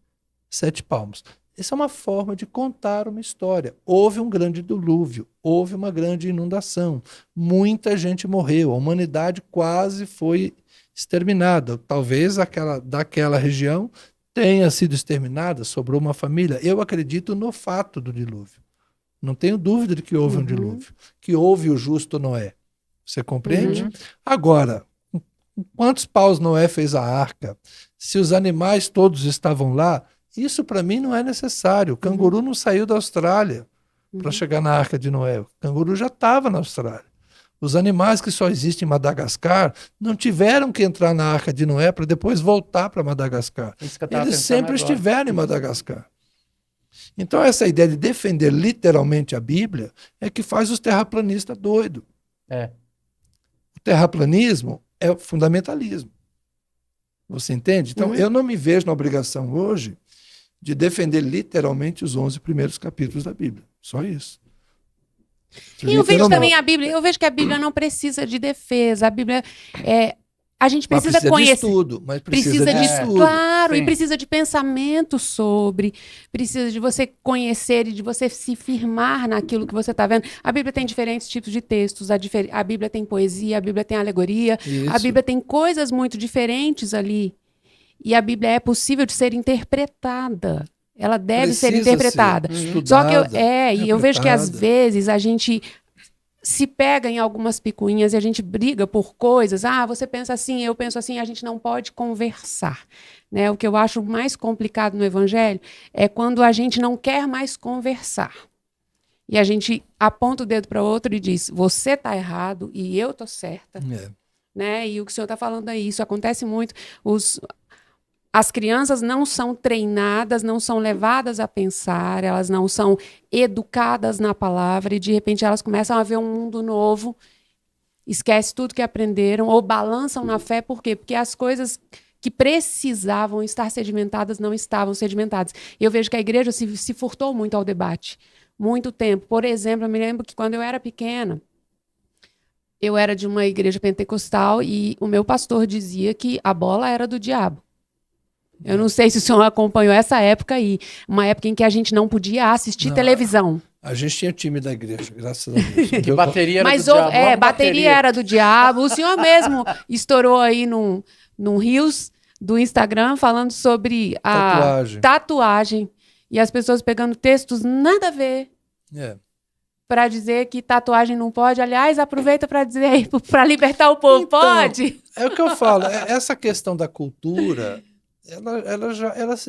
S3: 7 palmos. Essa é uma forma de contar uma história. Houve um grande dilúvio, houve uma grande inundação, muita gente morreu, a humanidade quase foi exterminada. Talvez daquela região tenha sido exterminada, sobrou uma família. Eu acredito no fato do dilúvio. Não tenho dúvida de que houve um dilúvio. Que houve o justo Noé. Você compreende? Agora, quantos paus Noé fez a arca? Se os animais todos estavam lá, isso para mim não é necessário. O canguru não saiu da Austrália para chegar na arca de Noé. O canguru já estava na Austrália. Os animais que só existem em Madagascar não tiveram que entrar na arca de Noé para depois voltar para Madagascar. Eles sempre estiveram em Madagascar. Então essa ideia de defender literalmente a Bíblia é que faz os terraplanistas doidos. O terraplanismo é o fundamentalismo. Você entende? Então eu não me vejo na obrigação hoje de defender literalmente os 11 primeiros capítulos da Bíblia. Só isso.
S2: E eu vejo também a Bíblia, eu vejo que a Bíblia não precisa de defesa. A Bíblia a gente precisa conhecer.
S3: De estudo, mas precisa de estudo.
S2: Claro, e precisa de pensamento sobre, precisa de você conhecer e de você se firmar naquilo que você está vendo. A Bíblia tem diferentes tipos de textos, a Bíblia tem poesia, a Bíblia tem alegoria, a Bíblia tem coisas muito diferentes ali. E a Bíblia é possível de ser interpretada. Ela deve ser interpretada. Só que eu vejo que às vezes a gente se pega em algumas picuinhas e a gente briga por coisas. Você pensa assim, eu penso assim, a gente não pode conversar. Né? O que eu acho mais complicado no Evangelho é quando a gente não quer mais conversar. E a gente aponta o dedo para o outro e diz, você está errado e eu estou certa. Né? E o que o senhor está falando aí, isso acontece muito. As crianças não são treinadas, não são levadas a pensar, elas não são educadas na palavra e, de repente, elas começam a ver um mundo novo, esquecem tudo que aprenderam ou balançam na fé. Por quê? Porque as coisas que precisavam estar sedimentadas não estavam sedimentadas. Eu vejo que a igreja se furtou muito ao debate, muito tempo. Por exemplo, eu me lembro que quando eu era pequena, eu era de uma igreja pentecostal e o meu pastor dizia que a bola era do diabo. Eu não sei se o senhor acompanhou essa época aí, uma época em que a gente não podia assistir televisão.
S3: A gente tinha time da igreja, graças a Deus.
S1: Que bateria era do diabo.
S2: Bateria era do diabo. O senhor mesmo estourou aí num Reels do Instagram falando sobre a tatuagem. E as pessoas pegando textos nada a ver. Para dizer que tatuagem não pode. Aliás, aproveita para dizer aí, para libertar o povo, então, pode?
S3: É o que eu falo, essa questão da cultura...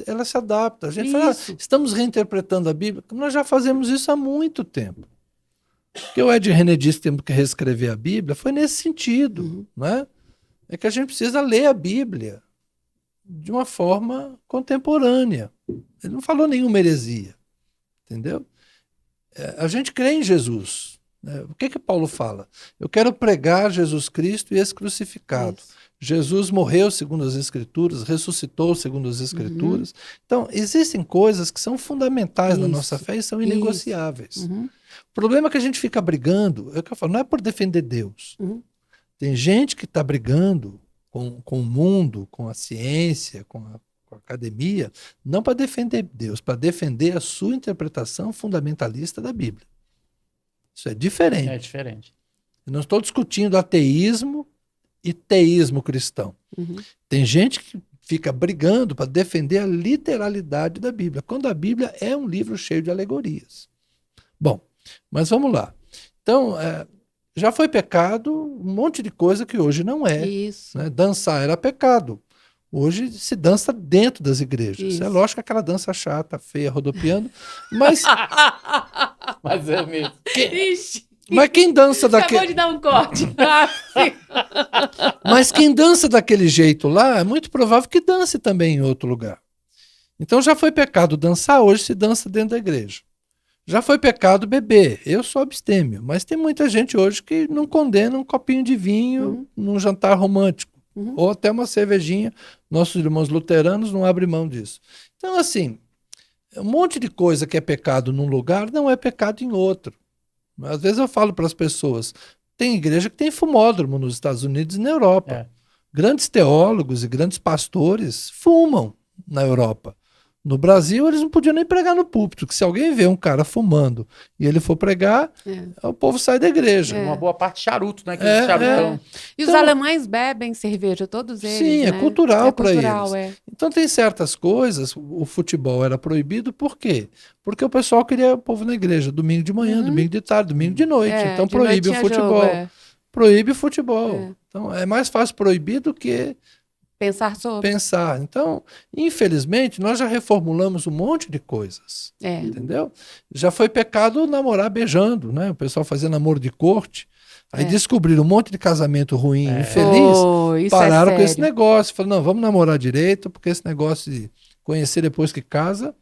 S3: Ela se adapta. A gente fala, estamos reinterpretando a Bíblia, nós já fazemos isso há muito tempo. O que o Ed René disse que temos que reescrever a Bíblia foi nesse sentido. Né? É que a gente precisa ler a Bíblia de uma forma contemporânea. Ele não falou nenhuma heresia. Entendeu? A gente crê em Jesus. Né? O que Paulo fala? Eu quero pregar Jesus Cristo e esse crucificado. Jesus morreu segundo as Escrituras, ressuscitou segundo as Escrituras. Então, existem coisas que são fundamentais na nossa fé e são inegociáveis. O problema é que a gente fica brigando, é o que eu falo, não é por defender Deus. Tem gente que está brigando com o mundo, com a ciência, com a academia, não para defender Deus, para defender a sua interpretação fundamentalista da Bíblia. Isso é diferente.
S1: É diferente.
S3: Eu não estou discutindo ateísmo e teísmo cristão. Tem gente que fica brigando para defender a literalidade da Bíblia, quando a Bíblia é um livro cheio de alegorias. Bom, mas vamos lá. Então, já foi pecado um monte de coisa que hoje não é. Né? Dançar era pecado. Hoje se dança dentro das igrejas. É lógico que aquela dança chata, feia, rodopiando, mas...
S1: Mas é mesmo.
S3: Mas quem dança daquele...
S2: Acabou de dar um corte.
S3: Mas quem dança daquele jeito lá, é muito provável que dance também em outro lugar. Então já foi pecado dançar, hoje se dança dentro da igreja. Já foi pecado beber. Eu sou abstêmio, mas tem muita gente hoje que não condena um copinho de vinho num jantar romântico. Ou até uma cervejinha. Nossos irmãos luteranos não abrem mão disso. Então, assim, um monte de coisa que é pecado num lugar não é pecado em outro. Às vezes eu falo para as pessoas, tem igreja que tem fumódromo nos Estados Unidos e na Europa. Grandes teólogos e grandes pastores fumam na Europa. No Brasil, eles não podiam nem pregar no púlpito, que se alguém vê um cara fumando e ele for pregar, o povo sai da igreja.
S1: Uma boa parte charuto, né?
S3: É,
S1: Charutão.
S2: E os
S3: Então-
S2: alemães bebem cerveja, todos eles,
S3: Sim, é
S2: né?
S3: cultural para
S2: cultural,
S3: eles. Então tem certas coisas, o futebol era proibido, por quê? Porque o pessoal queria o povo na igreja, domingo de manhã, domingo de tarde, domingo de noite. Então
S2: de noite
S3: proíbe o
S2: tinha
S3: futebol.
S2: jogo,
S3: Proíbe o futebol.
S2: É.
S3: Então é mais fácil proibir do que
S2: Pensar sobre.
S3: pensar. Então, infelizmente, nós já reformulamos um monte de coisas. Entendeu? Já foi pecado namorar beijando, né? O pessoal fazia namoro de corte. Aí descobriram um monte de casamento ruim, infeliz,
S2: Isso
S3: pararam
S2: é
S3: com esse
S2: sério.
S3: negócio. Falaram, não, vamos namorar direito, porque esse negócio de conhecer depois que casa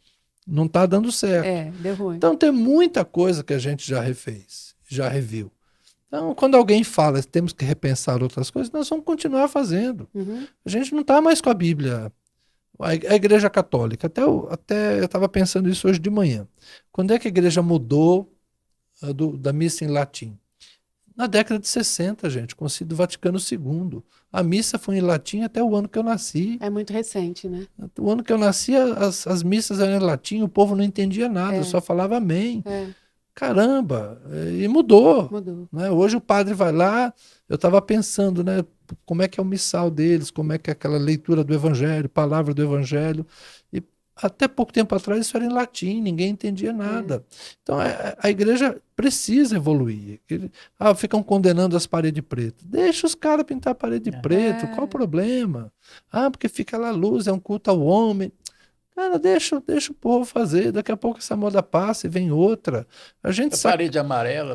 S3: não está dando certo.
S2: Deu ruim.
S3: Então tem muita coisa que a gente já refez, já reviu. Então, quando alguém fala que temos que repensar outras coisas, nós vamos continuar fazendo. A gente não está mais com a Bíblia. A Igreja Católica, até eu estava pensando isso hoje de manhã. Quando é que a igreja mudou da missa em latim? Na década de 60, gente, com o Concílio do Vaticano II. A missa foi em latim até o ano que eu nasci.
S2: É muito recente, né?
S3: O ano que eu nasci, as missas eram em latim, o povo não entendia nada, só falava amém. Caramba, e mudou. Né? Hoje o padre vai lá, eu estava pensando, né, como é que é o missal deles, como é que é aquela leitura do evangelho, palavra do evangelho, e até pouco tempo atrás isso era em latim, ninguém entendia nada. Então a igreja precisa evoluir. Ficam condenando as paredes pretas. Deixa os caras pintar a parede de preto, qual o problema? Porque fica lá a luz, é um culto ao homem. Cara, deixa o povo fazer. Daqui a pouco essa moda passa e vem outra. A gente
S1: parede amarela.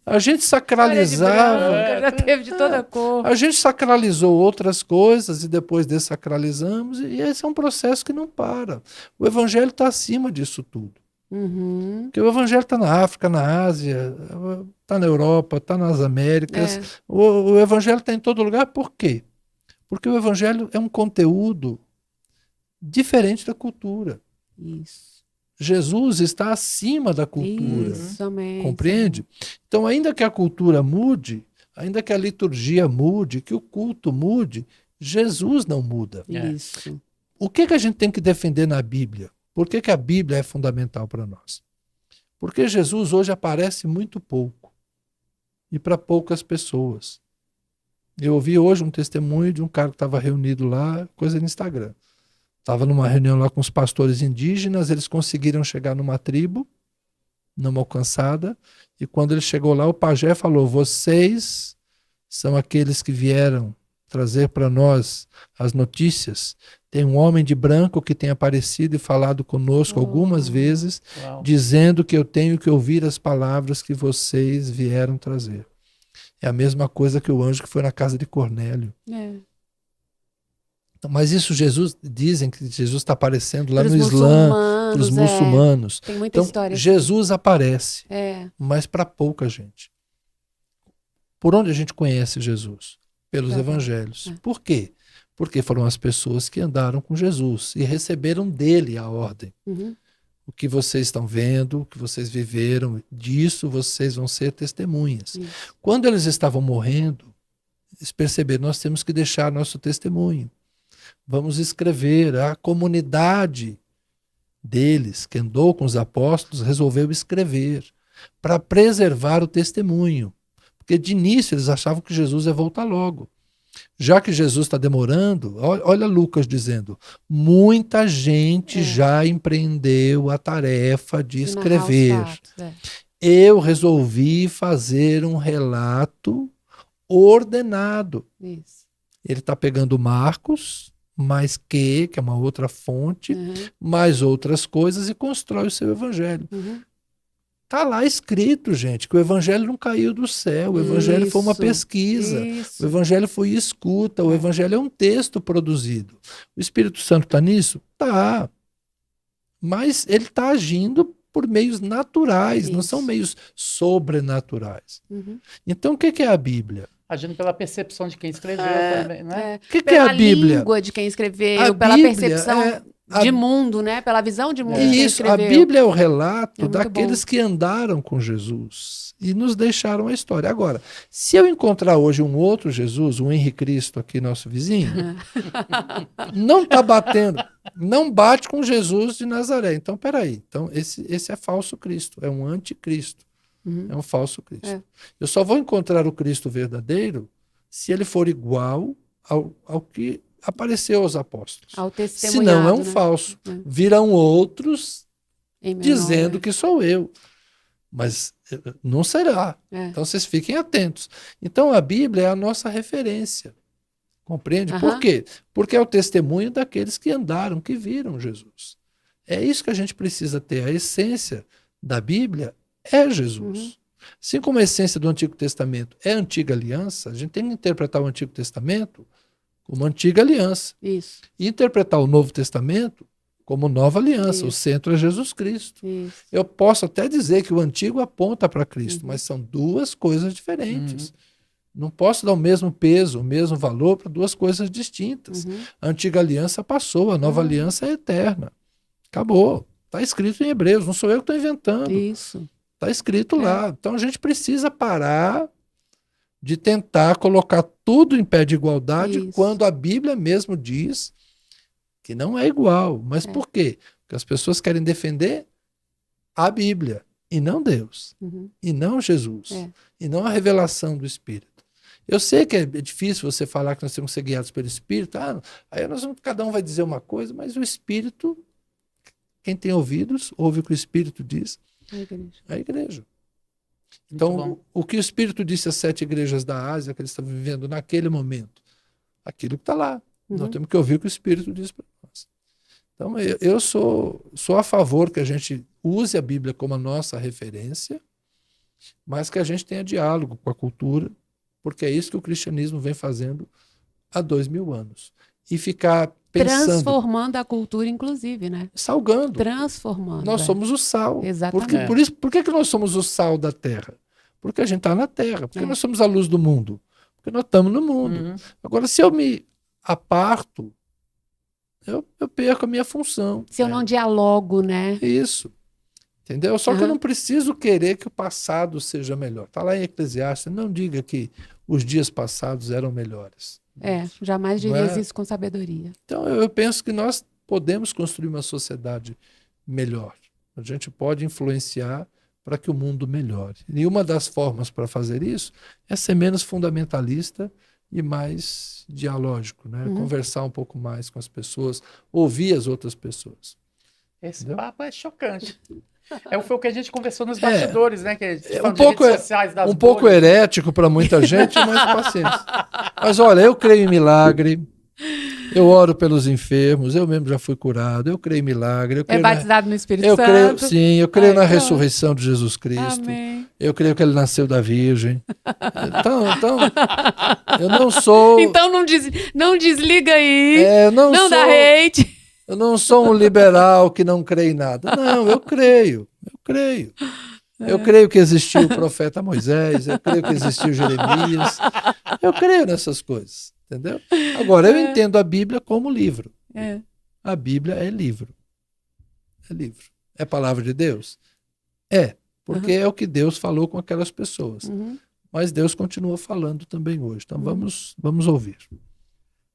S3: A gente sacralizava.
S2: Já teve de toda cor.
S3: A gente sacralizou outras coisas e depois dessacralizamos. E esse é um processo que não para. O evangelho está acima disso tudo. Porque o evangelho está na África, na Ásia, está na Europa, está nas Américas. O evangelho está em todo lugar. Por quê? Porque o evangelho é um conteúdo diferente da cultura.
S2: Isso.
S3: Jesus está acima da cultura.
S2: Isso, amém.
S3: Compreende? Então, ainda que a cultura mude, ainda que a liturgia mude, que o culto mude, Jesus não muda.
S2: Isso.
S3: O que a gente tem que defender na Bíblia? Por que a Bíblia é fundamental para nós? Porque Jesus hoje aparece muito pouco e para poucas pessoas. Eu ouvi hoje um testemunho de um cara que estava reunido lá, coisa no Instagram. Estava numa reunião lá com os pastores indígenas, eles conseguiram chegar numa tribo, numa alcançada, e quando ele chegou lá, o pajé falou, vocês são aqueles que vieram trazer para nós as notícias. Tem um homem de branco que tem aparecido e falado conosco algumas vezes, dizendo que eu tenho que ouvir as palavras que vocês vieram trazer. É a mesma coisa que o anjo que foi na casa de Cornélio. Mas isso dizem que Jesus está aparecendo lá no Islã, para os muçulmanos.
S2: Tem muita história.
S3: Jesus aparece, mas para pouca gente. Por onde a gente conhece Jesus? Pelos evangelhos. Por quê? Porque foram as pessoas que andaram com Jesus e receberam dele a ordem. O que vocês estão vendo, o que vocês viveram, disso vocês vão ser testemunhas. Quando eles estavam morrendo, eles perceberam, nós temos que deixar nosso testemunho. Vamos escrever. A comunidade deles, que andou com os apóstolos, resolveu escrever para preservar o testemunho. Porque de início eles achavam que Jesus ia voltar logo. Já que Jesus está demorando, olha Lucas dizendo, muita gente já empreendeu a tarefa de escrever. Eu resolvi fazer um relato ordenado.
S2: Isso.
S3: Ele está pegando Marcos, mais que é uma outra fonte, mais outras coisas e constrói o seu evangelho. Está lá escrito, gente, que o evangelho não caiu do céu, o evangelho foi uma pesquisa, o evangelho foi escuta, o evangelho é um texto produzido. O Espírito Santo está nisso? Tá. Mas ele está agindo por meios naturais, não são meios sobrenaturais. Então, o que é a Bíblia?
S1: Agindo pela percepção de quem escreveu também, né?
S3: O que é a Bíblia?
S2: Pela língua de quem escreveu,
S3: A
S2: pela
S3: Bíblia
S2: percepção de mundo, né? Pela visão de mundo que
S3: E
S2: ele
S3: isso, a
S2: escreveu.
S3: Bíblia é o relato
S2: muito
S3: daqueles que andaram com Jesus e nos deixaram a história. Agora, se eu encontrar hoje um outro Jesus, um Henrique Cristo aqui, nosso vizinho, não está batendo, não bate com Jesus de Nazaré. Então, peraí. Então, esse é falso Cristo, é um anticristo, é um falso Cristo.
S2: É.
S3: Eu só vou encontrar o Cristo verdadeiro se ele for igual ao que apareceu aos apóstolos.
S2: Ao
S3: Se
S2: testemunhado,
S3: não, é um
S2: né?
S3: falso.
S2: É.
S3: Virão outros
S2: Em menor,
S3: dizendo
S2: né?
S3: que sou eu. Mas não será.
S2: É.
S3: Então vocês fiquem atentos. Então a Bíblia é a nossa referência. Compreende? Por
S2: Aham.
S3: quê? Porque é o testemunho daqueles que andaram, que viram Jesus. É isso que a gente precisa ter. A essência da Bíblia é Jesus.
S2: Uhum.
S3: Assim como a essência do Antigo Testamento é a antiga aliança, a gente tem que interpretar o Antigo Testamento como antiga aliança.
S2: Isso,
S3: E interpretar o Novo Testamento como nova aliança. O
S2: Isso.
S3: centro é Jesus Cristo.
S2: isso.
S3: Eu posso até dizer que o antigo aponta para Cristo,
S2: Uhum.
S3: mas são duas coisas diferentes. Não posso dar o mesmo peso, o mesmo valor para duas coisas distintas.
S2: Uhum.
S3: A antiga aliança passou, a nova aliança é eterna. Acabou. Está escrito em Hebreus, não sou eu que estou inventando.
S2: Isso.
S3: Está escrito lá. Então a gente precisa parar de tentar colocar tudo em pé de igualdade
S2: Isso.
S3: quando a Bíblia mesmo diz que não é igual. Mas por quê? Porque as pessoas querem defender a Bíblia e não Deus,
S2: Uhum.
S3: e não Jesus,
S2: É.
S3: e não a revelação do Espírito. Eu sei que é difícil você falar que nós temos que ser guiados pelo Espírito. Aí cada um vai dizer uma coisa, mas o Espírito, quem tem ouvidos, ouve o que o Espírito diz.
S2: É, igreja.
S3: É a igreja.
S1: Muito
S3: Então,
S1: bom.
S3: o que o Espírito disse às 7 igrejas da Ásia, que eles estavam vivendo naquele momento, aquilo que está lá.
S2: Uhum.
S3: Nós temos que ouvir o que o Espírito diz para nós. Então, eu sou a favor que a gente use a Bíblia como a nossa referência, mas que a gente tenha diálogo com a cultura, porque é isso que o cristianismo vem fazendo há 2000 anos. E ficar pensando,
S2: Transformando a cultura, inclusive, né?
S3: salgando.
S2: Transformando.
S3: Nós
S2: é.
S3: somos o sal.
S2: Exatamente.
S3: Por que nós somos o sal da terra? Porque a gente está na terra. Porque
S2: É.
S3: nós somos a luz do mundo. Porque nós estamos no mundo.
S1: Uhum.
S3: Agora, se eu me aparto, eu perco a minha função.
S2: Se eu não dialogo, né?
S3: Isso. Entendeu? Só que eu
S2: Aham.
S3: não preciso querer que o passado seja melhor. Está lá em Eclesiastes, não diga que os dias passados eram melhores.
S2: É, jamais
S3: Não
S2: dirias
S3: é?
S2: isso com sabedoria.
S3: Então, eu penso que nós podemos construir uma sociedade melhor. A gente pode influenciar para que o mundo melhore. E uma das formas para fazer isso é ser menos fundamentalista e mais dialógico, né?
S2: Uhum.
S3: Conversar um pouco mais com as pessoas, ouvir as outras pessoas.
S1: Esse
S3: Entendeu?
S1: papo é chocante. Foi o que a gente conversou nos bastidores, né? Que a gente
S3: É
S1: falando
S3: um pouco,
S1: de redes sociais, das
S3: um pouco
S1: bolhas.
S3: herético para muita gente, mas paciência. Mas olha, eu creio em milagre, eu oro pelos enfermos, eu mesmo já fui curado, eu creio em milagre, eu
S2: É
S3: creio
S2: batizado no Espírito
S3: eu creio,
S2: Santo.
S3: sim, eu creio
S2: Ai,
S3: na
S2: pronto.
S3: ressurreição de Jesus Cristo.
S2: Amém.
S3: Eu creio que ele nasceu da Virgem. Então eu não sou.
S2: Então não desliga aí.
S3: eu não
S2: Dá
S3: sou,
S2: hate.
S3: eu não sou um liberal que não crê em nada. Não, eu creio. Eu creio. Eu creio que existiu o profeta Moisés, eu creio que existiu Jeremias. Eu creio nessas coisas, entendeu? Agora, eu entendo a Bíblia como livro.
S2: É.
S3: A Bíblia é livro. É livro. É palavra de Deus? É, porque é o que Deus falou com aquelas pessoas.
S2: Uhum.
S3: Mas Deus continua falando também hoje. Então vamos ouvir.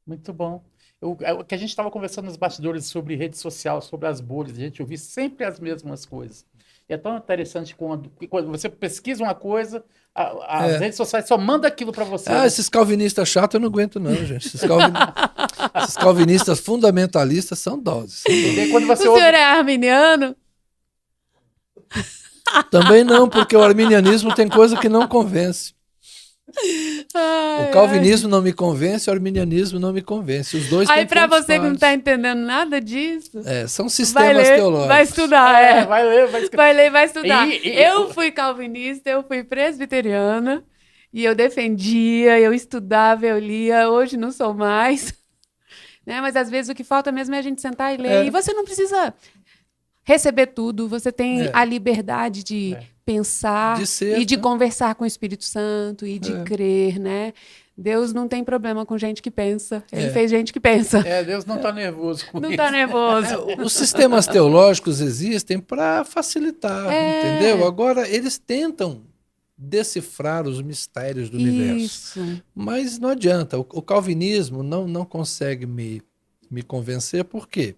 S1: Muito bom. O que a gente estava conversando nos bastidores sobre rede social, sobre as bolhas, a gente ouvir sempre as mesmas coisas. E é tão interessante quando você pesquisa uma coisa, as redes sociais só mandam aquilo para você. né?
S3: Esses calvinistas chatos eu não aguento não, gente. Esses calvinistas fundamentalistas são doses.
S1: E daí, quando
S2: O
S1: você
S2: senhor
S1: ouve,
S2: é arminiano?
S3: Também não, porque o arminianismo tem coisa que não convence.
S2: Ai,
S3: O calvinismo não me convence, o arminianismo não me convence. Os dois
S2: Aí
S3: têm
S2: pra
S3: pontos
S2: você que não
S3: pares.
S2: tá entendendo nada disso,
S3: São
S2: vai
S3: sistemas
S2: ler,
S3: teológicos.
S2: vai estudar,
S1: vai ler, vai escrever.
S2: Vai ler, vai estudar.
S1: E-
S2: Eu fui calvinista, eu fui presbiteriana, e eu defendia, eu estudava, eu lia, hoje não sou mais. Né? Mas às vezes o que falta mesmo é a gente sentar e ler. E você não precisa receber tudo, você tem a liberdade de pensar
S3: De ser,
S2: e de
S3: né?
S2: conversar com o Espírito Santo e de crer, né? Deus não tem problema com gente que pensa. Ele
S3: É.
S2: fez gente que pensa.
S1: Deus não está nervoso com
S2: Não
S1: isso.
S2: tá nervoso.
S3: Os sistemas teológicos existem para facilitar, entendeu? Agora, eles tentam decifrar os mistérios do universo.
S2: Isso.
S3: Mas não adianta. O calvinismo não consegue me convencer. Por quê?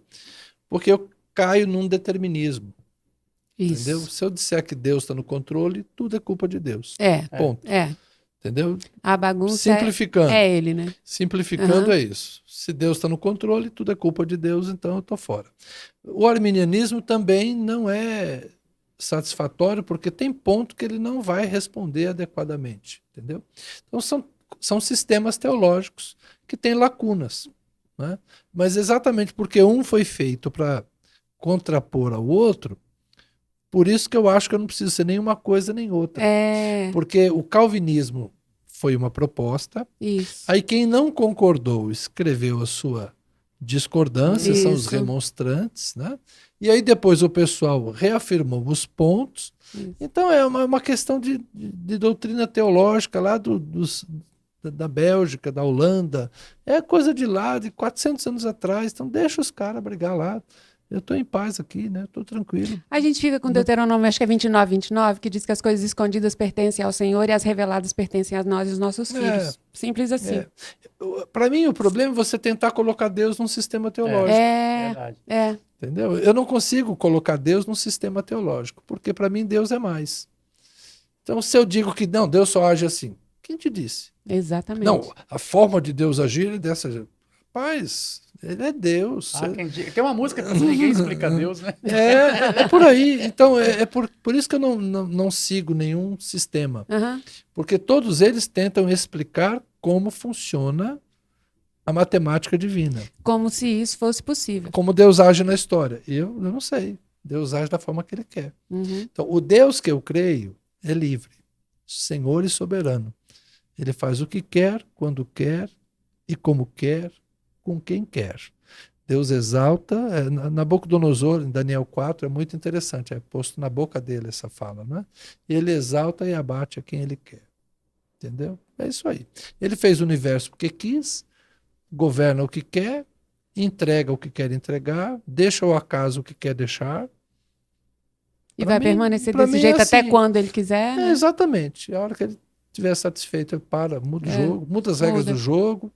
S3: Porque eu caio num determinismo. Entendeu?
S2: Isso.
S3: Se eu disser que Deus está no controle, tudo é culpa de Deus. Ponto. Entendeu?
S2: A bagunça
S3: Simplificando.
S2: é ele, né?
S3: Simplificando é isso. Se Deus está no controle, tudo é culpa de Deus, então eu estou fora. O arminianismo também não é satisfatório, porque tem ponto que ele não vai responder adequadamente. Entendeu? Então são sistemas teológicos que têm lacunas. Né? Mas exatamente porque um foi feito para contrapor ao outro, por isso que eu acho que eu não preciso ser nenhuma coisa nem outra. Porque o calvinismo foi uma proposta,
S2: Isso.
S3: aí quem não concordou escreveu a sua discordância, são os
S2: Isso.
S3: remonstrantes, né? E aí depois o pessoal reafirmou os pontos.
S2: Isso.
S3: Então é uma questão de doutrina teológica lá da Bélgica, da Holanda, é coisa de lá, de 400 anos atrás, então deixa os caras brigar lá. Eu estou em paz aqui, né? Estou tranquilo.
S2: A gente fica com Deuteronômio, acho que é 29, que diz que as coisas escondidas pertencem ao Senhor e as reveladas pertencem a nós e os nossos filhos. Simples assim.
S3: Para mim, o problema é você tentar colocar Deus num sistema teológico.
S1: Verdade.
S3: Entendeu? Eu não consigo colocar Deus num sistema teológico, porque para mim Deus é mais. Então, se eu digo que não, Deus só age assim, quem te disse?
S2: Exatamente.
S3: Não, a forma de Deus agir é dessa. Rapaz, ele é Deus.
S1: Tem uma música que ninguém explica Deus, né?
S3: É por aí. Então, por isso que eu não sigo nenhum sistema. Porque todos eles tentam explicar como funciona a matemática divina.
S2: Como se isso fosse possível.
S3: Como Deus age na história. Eu não sei. Deus age da forma que ele quer. Então, o Deus que eu creio é livre, Senhor e soberano. Ele faz o que quer, quando quer e como quer, com quem quer. Deus exalta, Nabucodonosor, em Daniel 4, é muito interessante, é posto na boca dele essa fala, né? Ele exalta e abate a quem ele quer. Entendeu? É isso aí. Ele fez o universo porque quis, governa o que quer, entrega o que quer entregar, deixa ao acaso o que quer deixar.
S2: E vai permanecer desse jeito até quando ele quiser. Né?
S3: Exatamente. A hora que ele estiver satisfeito, ele para, muda o jogo, muda as regras do jogo.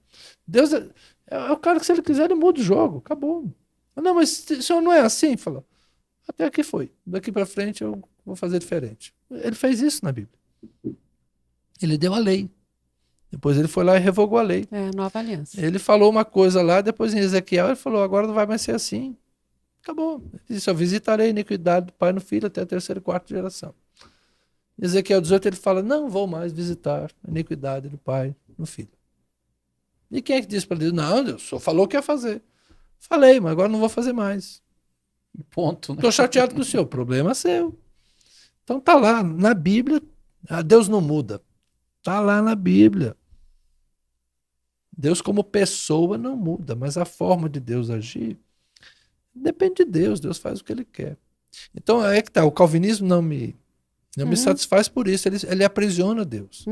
S3: Deus é o cara que, se ele quiser, ele muda o jogo. Acabou. Não, mas o senhor não é assim? Fala, até aqui foi. Daqui para frente eu vou fazer diferente. Ele fez isso na Bíblia. Ele deu a lei. Depois ele foi lá e revogou a lei.
S2: Nova aliança.
S3: Ele falou uma coisa lá, depois em Ezequiel ele falou, agora não vai mais ser assim. Acabou. Ele disse, eu visitarei a iniquidade do pai no filho até a terceira e quarta geração. Em Ezequiel 18 ele fala, não vou mais visitar a iniquidade do pai no filho. E quem é que disse para Deus? Não, Deus só falou que ia fazer. Falei, mas agora não vou fazer mais.
S1: Ponto. Né?
S3: Estou chateado com o senhor. Problema é seu. Então tá lá, na Bíblia, Deus não muda. Tá lá na Bíblia. Deus como pessoa não muda, mas a forma de Deus agir depende de Deus. Deus faz o que ele quer. Então é que tá, o calvinismo não me satisfaz por isso. Ele aprisiona Deus.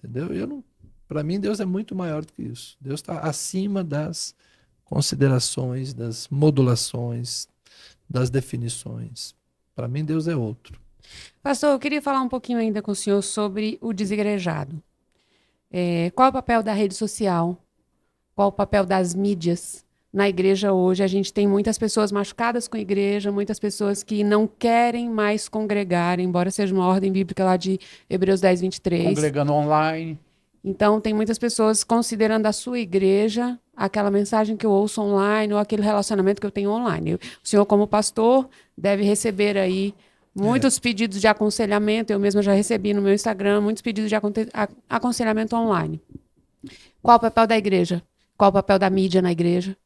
S3: Entendeu? Para mim, Deus é muito maior do que isso. Deus está acima das considerações, das modulações, das definições. Para mim, Deus é outro.
S2: Pastor, eu queria falar um pouquinho ainda com o senhor sobre o desigrejado. Qual é o papel da rede social? Qual é o papel das mídias na igreja hoje? A gente tem muitas pessoas machucadas com a igreja, muitas pessoas que não querem mais congregar, embora seja uma ordem bíblica lá de Hebreus 10, 23.
S1: Congregando online.
S2: Então, tem muitas pessoas considerando a sua igreja aquela mensagem que eu ouço online ou aquele relacionamento que eu tenho online. O senhor, como pastor, deve receber aí muitos pedidos de aconselhamento. Eu mesma já recebi no meu Instagram muitos pedidos de aconselhamento online. Qual o papel da igreja? Qual o papel da mídia na igreja?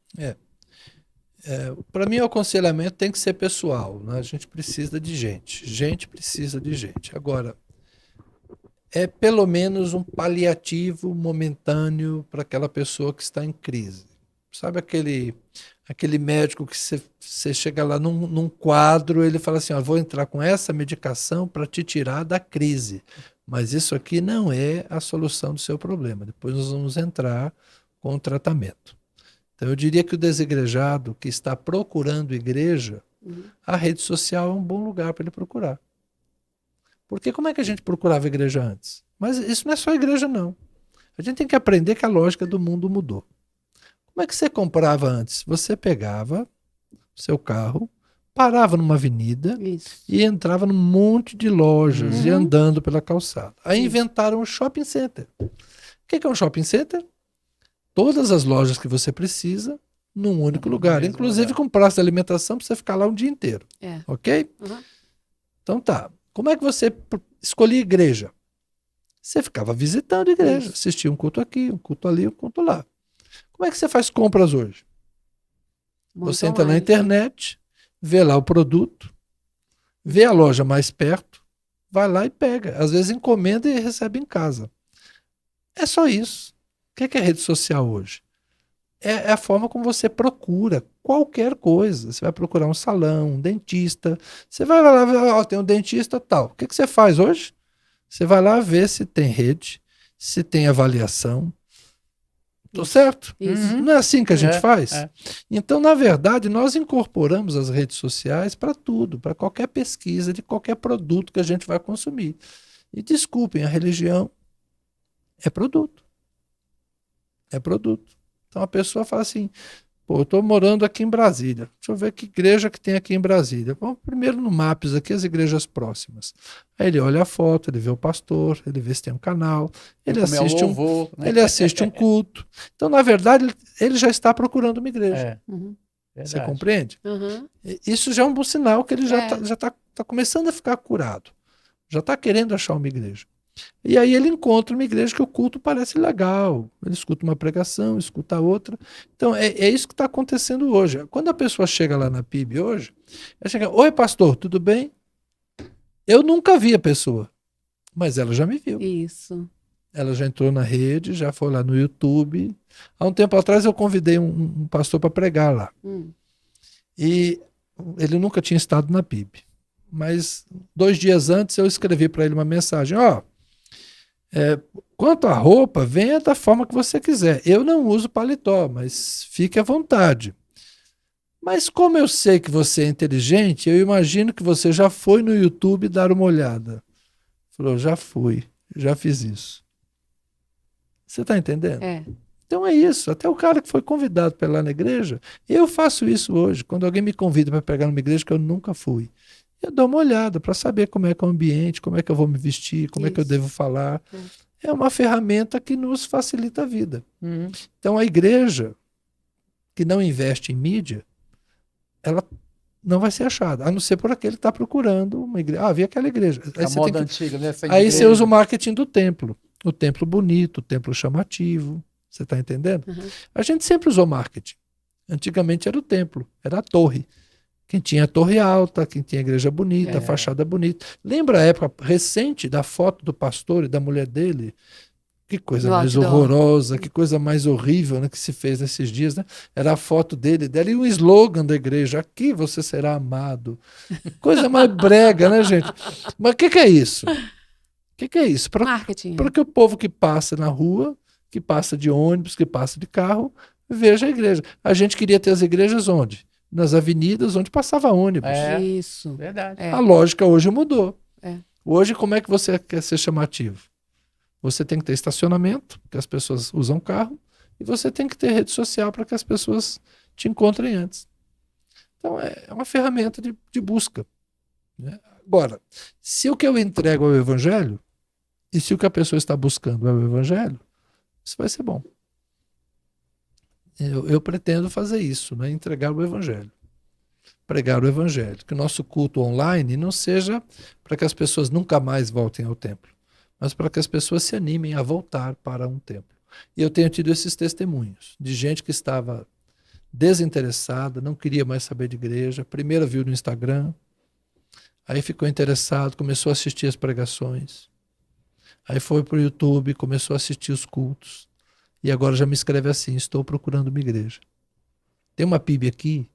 S3: Para mim, o aconselhamento tem que ser pessoal. Né? A gente precisa de gente. Gente precisa de gente. Agora, é pelo menos um paliativo momentâneo para aquela pessoa que está em crise. Sabe aquele médico que você chega lá num quadro, ele fala assim, vou entrar com essa medicação para te tirar da crise. Mas isso aqui não é a solução do seu problema. Depois nós vamos entrar com o tratamento. Então eu diria que o desigrejado que está procurando igreja, a rede social é um bom lugar para ele procurar. Porque como é que a gente procurava igreja antes? Mas isso não é só igreja, não. A gente tem que aprender que a lógica do mundo mudou. Como é que você comprava antes? Você pegava seu carro, parava numa avenida
S2: Isso.
S3: e entrava num monte de lojas e andando pela calçada. Aí inventaram um shopping center. O que é um shopping center? Todas as lojas que você precisa num único lugar,
S1: mesmo
S3: inclusive
S1: lugar.
S3: com praça de alimentação para você ficar lá um dia inteiro.
S2: É.
S3: Ok?
S2: Uhum.
S3: Então tá. Como é que você escolhia igreja? Você ficava visitando a igreja,
S2: Isso.
S3: assistia um culto aqui, um culto ali, um culto lá. Como é que você faz compras hoje?
S2: Muito
S3: Você entra na
S2: online.
S3: internet, vê lá o produto, vê a loja mais perto, vai lá e pega. Às vezes encomenda e recebe em casa. É só isso. O que é rede social hoje? É a forma como você procura qualquer coisa. Você vai procurar um salão, um dentista. Você vai lá, ó, tem um dentista tal. O que você faz hoje? Você vai lá ver se tem rede, se tem avaliação. Tô certo?
S2: Isso.
S3: Não é assim que a gente faz?
S1: É.
S3: Então, na verdade, nós incorporamos as redes sociais para tudo, para qualquer pesquisa de qualquer produto que a gente vai consumir. E desculpem, a religião é produto. É produto. Então a pessoa fala assim, pô, eu estou morando aqui em Brasília. Deixa eu ver que igreja que tem aqui em Brasília. Vamos primeiro no Maps aqui, as igrejas próximas. Aí ele olha a foto, ele vê o pastor, ele vê se tem um canal, ele
S1: Como é o
S3: assiste
S1: louvor, né?
S3: ele assiste um culto. Então, na verdade, ele já está procurando uma igreja.
S1: É,
S2: Uhum.
S3: Você
S1: verdade.
S3: compreende?
S2: Uhum.
S3: Isso já é um bom sinal que ele já
S2: É.
S3: está começando a ficar curado. Já está querendo achar uma igreja. E aí ele encontra uma igreja que o culto parece legal. Ele escuta uma pregação, escuta outra. Então, é isso que está acontecendo hoje. Quando a pessoa chega lá na PIB hoje, ela chega, oi pastor, tudo bem? Eu nunca vi a pessoa, mas ela já me viu.
S2: Isso.
S3: Ela já entrou na rede, já foi lá no YouTube. Há um tempo atrás eu convidei um pastor para pregar lá. E ele nunca tinha estado na PIB. Mas 2 dias antes eu escrevi para ele uma mensagem, quanto à roupa, venha da forma que você quiser. Eu não uso paletó, mas fique à vontade. Mas como eu sei que você é inteligente, eu imagino que você já foi no YouTube dar uma olhada. Falou, já fui, já fiz isso. Você está entendendo?
S2: É.
S3: Então é isso. Até o cara que foi convidado para ir lá na igreja, eu faço isso hoje. Quando alguém me convida para pegar numa igreja que eu nunca fui, eu dou uma olhada para saber como é que é o ambiente, como é que eu vou me vestir, como é que eu
S2: Isso.
S3: devo falar. É uma ferramenta que nos facilita a vida.
S1: Uhum.
S3: Então a igreja que não investe em mídia, ela não vai ser achada, a não ser por aquele que está procurando uma igreja. Vi aquela igreja.
S1: A moda antiga, né? Essa
S3: Aí
S1: igreja.
S3: você usa o marketing do templo. O templo bonito, o templo chamativo. Você está entendendo?
S2: Uhum.
S3: A gente sempre usou marketing. Antigamente era o templo, era a torre. Quem tinha a torre alta, quem tinha a igreja bonita, a fachada bonita. Lembra a época recente da foto do pastor e da mulher dele? Que coisa
S2: No
S3: mais
S2: outdoor.
S3: horrorosa, que coisa mais horrível, né, que se fez nesses dias, né? Era a foto dela e um slogan da igreja: aqui você será amado. Coisa mais brega, né, gente? Mas o que é isso? O que é isso?
S2: Marketing.
S3: Para que o povo que passa na rua, que passa de ônibus, que passa de carro, veja a igreja. A gente queria ter as igrejas onde? Nas avenidas onde passava ônibus.
S2: Isso.
S1: Verdade.
S2: É.
S3: A lógica hoje mudou.
S2: É.
S3: Hoje, como é que você quer ser chamativo? Você tem que ter estacionamento, porque as pessoas usam carro, e você tem que ter rede social para que as pessoas te encontrem antes. Então, é uma ferramenta de busca. Né? Agora, se o que eu entrego é o evangelho, e se o que a pessoa está buscando é o evangelho, isso vai ser bom. Eu pretendo fazer isso, né? Entregar o evangelho. Pregar o evangelho. Que o nosso culto online não seja para que as pessoas nunca mais voltem ao templo, mas para que as pessoas se animem a voltar para um templo. E eu tenho tido esses testemunhos de gente que estava desinteressada, não queria mais saber de igreja, primeiro viu no Instagram, aí ficou interessado, começou a assistir as pregações, aí foi para o YouTube, começou a assistir os cultos, e agora já me escreve assim, estou procurando uma igreja. Tem uma PIB aqui.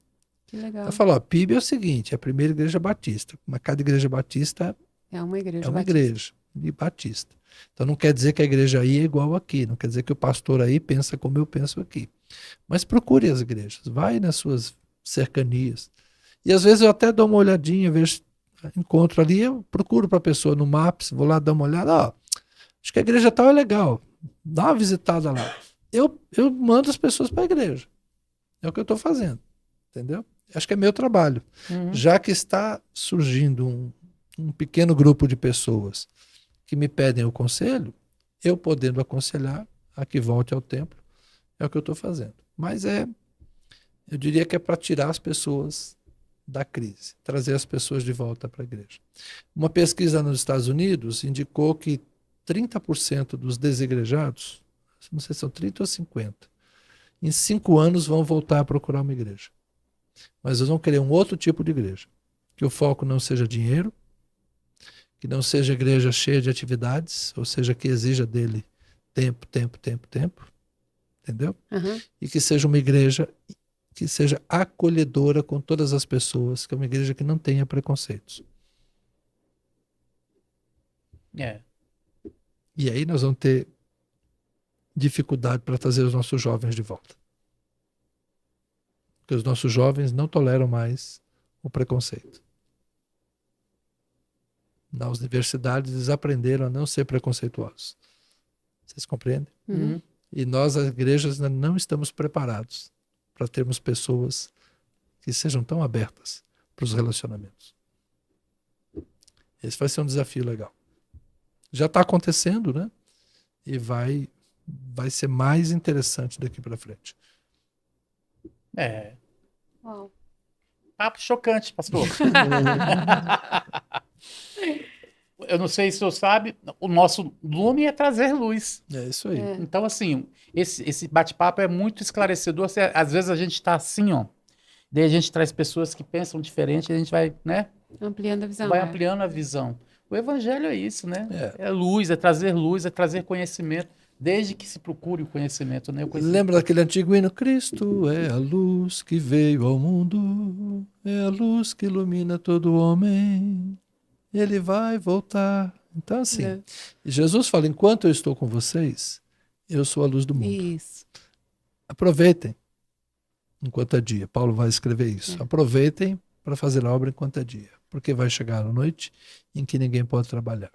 S2: Que legal.
S3: Ela falou, PIB é o seguinte, é a primeira igreja batista, mas cada igreja batista
S2: É uma igreja.
S3: é uma
S2: batista.
S3: igreja. e batista. Então não quer dizer que a igreja aí é igual aqui, não quer dizer que o pastor aí pensa como eu penso aqui. Mas procure as igrejas, vai nas suas cercanias. E às vezes eu até dou uma olhadinha, vejo, encontro ali, eu procuro para a pessoa no Maps, vou lá dar uma olhada, ó, acho que a igreja tal é legal, dá uma visitada lá. Eu mando as pessoas para a igreja. É o que eu estou fazendo, entendeu? Acho que é meu trabalho.
S1: Uhum.
S3: Já que está surgindo um pequeno grupo de pessoas que me pedem o conselho, eu podendo aconselhar a que volte ao templo, é o que eu estou fazendo. Mas eu diria que é para tirar as pessoas da crise, trazer as pessoas de volta para a igreja. Uma pesquisa nos Estados Unidos indicou que 30% dos desigrejados, não sei se são 30 ou 50, em 5 anos vão voltar a procurar uma igreja. Mas eles vão querer um outro tipo de igreja. Que o foco não seja dinheiro, que não seja igreja cheia de atividades, ou seja, que exija dele tempo, entendeu?
S2: Uhum.
S3: E que seja uma igreja que seja acolhedora com todas as pessoas, que é uma igreja que não tenha preconceitos.
S1: É.
S3: E aí nós vamos ter dificuldade para trazer os nossos jovens de volta. Porque os nossos jovens não toleram mais o preconceito. Nas universidades eles aprenderam a não ser preconceituosos. Vocês compreendem?
S2: Uhum.
S3: E nós, as igrejas, ainda não estamos preparados para termos pessoas que sejam tão abertas para os relacionamentos. Esse vai ser um desafio legal. Já está acontecendo, né? E vai ser mais interessante daqui para frente.
S1: É.
S2: Uau.
S1: Papo chocante, pastor. Eu não sei se o senhor sabe, o nosso lume é trazer luz.
S3: É isso aí.
S2: É.
S1: Então, assim, esse bate-papo é muito esclarecedor. Às vezes a gente está assim, ó. Daí a gente traz pessoas que pensam diferente e a gente vai, né?
S2: Ampliando a visão.
S1: Vai
S2: é.
S1: ampliando a visão. O evangelho é isso, né?
S3: É.
S1: É luz, é trazer conhecimento, desde que se procure o conhecimento, né? O conhecimento.
S3: Lembra daquele antigo hino? Cristo é a luz que veio ao mundo, é a luz que ilumina todo homem, ele vai voltar. Então, assim,
S2: É.
S3: Jesus fala: enquanto eu estou com vocês, eu sou a luz do mundo.
S2: Isso.
S3: Aproveitem enquanto é dia. Paulo vai escrever isso.
S2: É.
S3: Aproveitem para fazer a obra enquanto é dia, porque vai chegar a noite em que ninguém pode trabalhar.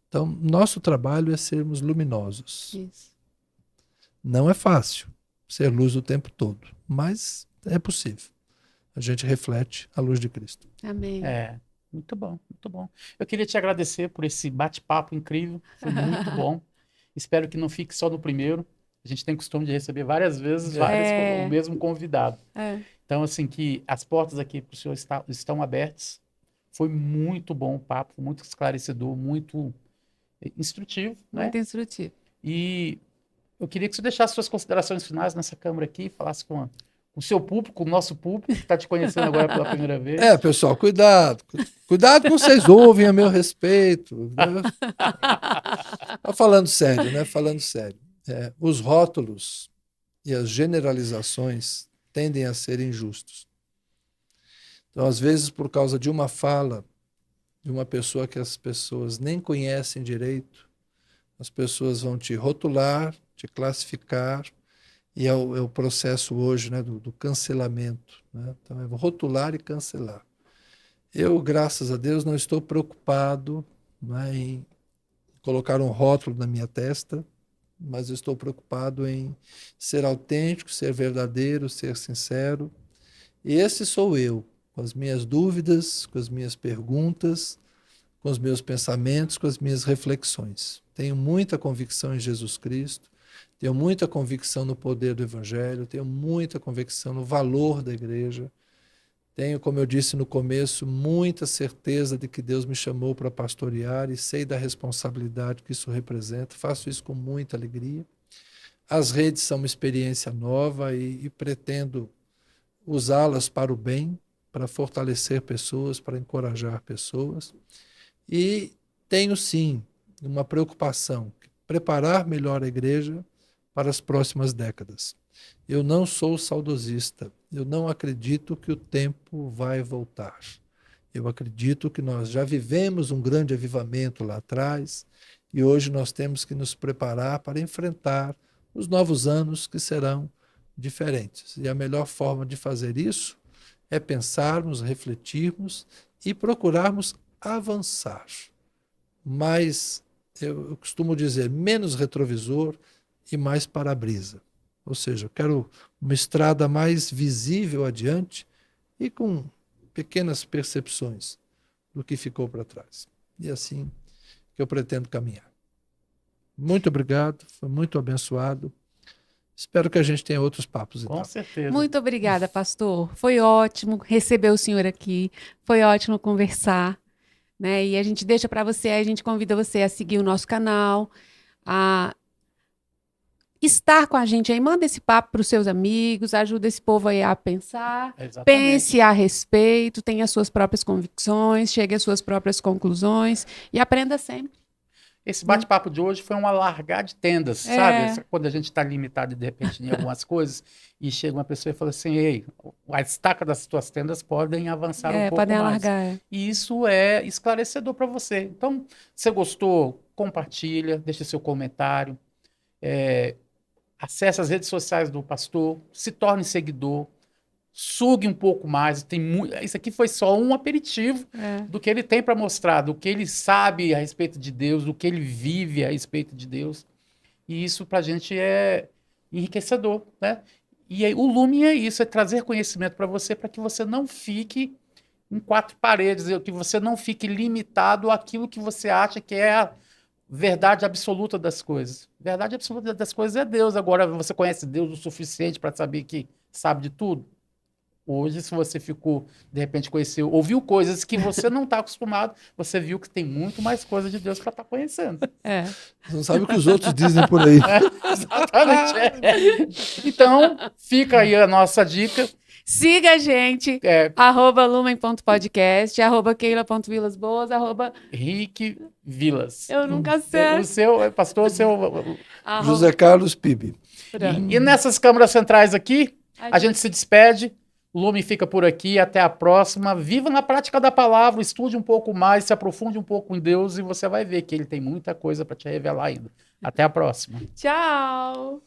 S3: Então, nosso trabalho é sermos luminosos.
S2: Isso.
S3: Não é fácil ser luz o tempo todo, mas é possível. A gente reflete a luz de Cristo.
S2: Amém.
S1: É, muito bom, muito bom. Eu queria te agradecer por esse bate-papo incrível, foi muito bom. Espero que não fique só no primeiro. A gente tem costume de receber várias vezes
S2: É.
S1: o mesmo convidado.
S2: É.
S1: Então, assim, que as portas aqui para o senhor estão abertas. Foi muito bom o papo, muito esclarecedor, muito instrutivo, né?
S2: Muito instrutivo.
S1: E eu queria que você deixasse suas considerações finais nessa câmara aqui, falasse com o seu público, o nosso público, que está te conhecendo agora pela primeira vez.
S3: É, pessoal, cuidado. Cuidado com vocês ouvem a meu respeito. Tá falando sério, né? Falando sério. Os rótulos e as generalizações tendem a ser injustos. Então, às vezes, por causa de uma fala de uma pessoa que as pessoas nem conhecem direito, as pessoas vão te rotular, te classificar, e é o processo hoje, né, do cancelamento, né? Então, é rotular e cancelar. Eu, graças a Deus, não estou preocupado, né, em colocar um rótulo na minha testa, mas eu estou preocupado em ser autêntico, ser verdadeiro, ser sincero. E esse sou eu, com as minhas dúvidas, com as minhas perguntas, com os meus pensamentos, com as minhas reflexões. Tenho muita convicção em Jesus Cristo, tenho muita convicção no poder do Evangelho, tenho muita convicção no valor da igreja. Tenho, como eu disse no começo, muita certeza de que Deus me chamou para pastorear e sei da responsabilidade que isso representa. Faço isso com muita alegria. As redes são uma experiência nova e pretendo usá-las para o bem, para fortalecer pessoas, para encorajar pessoas. E tenho, sim, uma preocupação, preparar melhor a igreja para as próximas décadas. Eu não sou saudosista, eu não acredito que o tempo vai voltar. Eu acredito que nós já vivemos um grande avivamento lá atrás e hoje nós temos que nos preparar para enfrentar os novos anos que serão diferentes. E a melhor forma de fazer isso é pensarmos, refletirmos e procurarmos avançar. Mas, eu costumo dizer, menos retrovisor e mais para-brisa. Ou seja, eu quero uma estrada mais visível adiante e com pequenas percepções do que ficou para trás. E assim que eu pretendo caminhar. Muito obrigado, foi muito abençoado. Espero que a gente tenha outros papos.
S1: Com certeza.
S2: Muito obrigada, pastor. Foi ótimo receber o senhor aqui. Foi ótimo conversar, né? E a gente deixa para você, a gente convida você a seguir o nosso canal, a estar com a gente aí. Manda esse papo para os seus amigos, ajuda esse povo aí a pensar.
S1: Exatamente.
S2: Pense a respeito, tenha as suas próprias convicções, chegue às suas próprias conclusões e aprenda sempre.
S1: Esse bate-papo de hoje foi um alargar de tendas, sabe? Quando a gente está limitado de repente em algumas coisas e chega uma pessoa e fala assim, ei, a estaca das tuas tendas podem avançar um pouco
S2: podem
S1: mais.
S2: alargar.
S1: E isso é esclarecedor para você. Então, se você gostou, compartilha, deixa seu comentário, acesse as redes sociais do pastor, se torne seguidor, sugue um pouco mais. Isso aqui foi só um aperitivo do que ele tem para mostrar, do que ele sabe a respeito de Deus, do que ele vive a respeito de Deus. E isso para a gente é enriquecedor, né? E aí, o Lumen é isso, é trazer conhecimento para você que você não fique em quatro paredes, que você não fique limitado àquilo que você acha que é a verdade absoluta das coisas. Verdade absoluta das coisas é Deus. Agora, você conhece Deus o suficiente para saber que sabe de tudo? Hoje, se você ficou, de repente, ouviu coisas que você não está acostumado, você viu que tem muito mais coisa de Deus para estar conhecendo.
S3: Você não sabe o que os outros dizem por aí.
S1: Exatamente. Então, fica aí a nossa dica.
S2: Siga a gente, @lumen.podcast, @keila.vilasboas,
S1: Rick Vilas.
S2: Eu nunca sei.
S1: O seu, pastor,
S3: José Carlos Pibe.
S1: E nessas câmeras centrais aqui, a gente se despede. O Lumen fica por aqui, até a próxima. Viva na prática da palavra, estude um pouco mais, se aprofunde um pouco em Deus e você vai ver que ele tem muita coisa para te revelar ainda. Até a próxima.
S2: Tchau!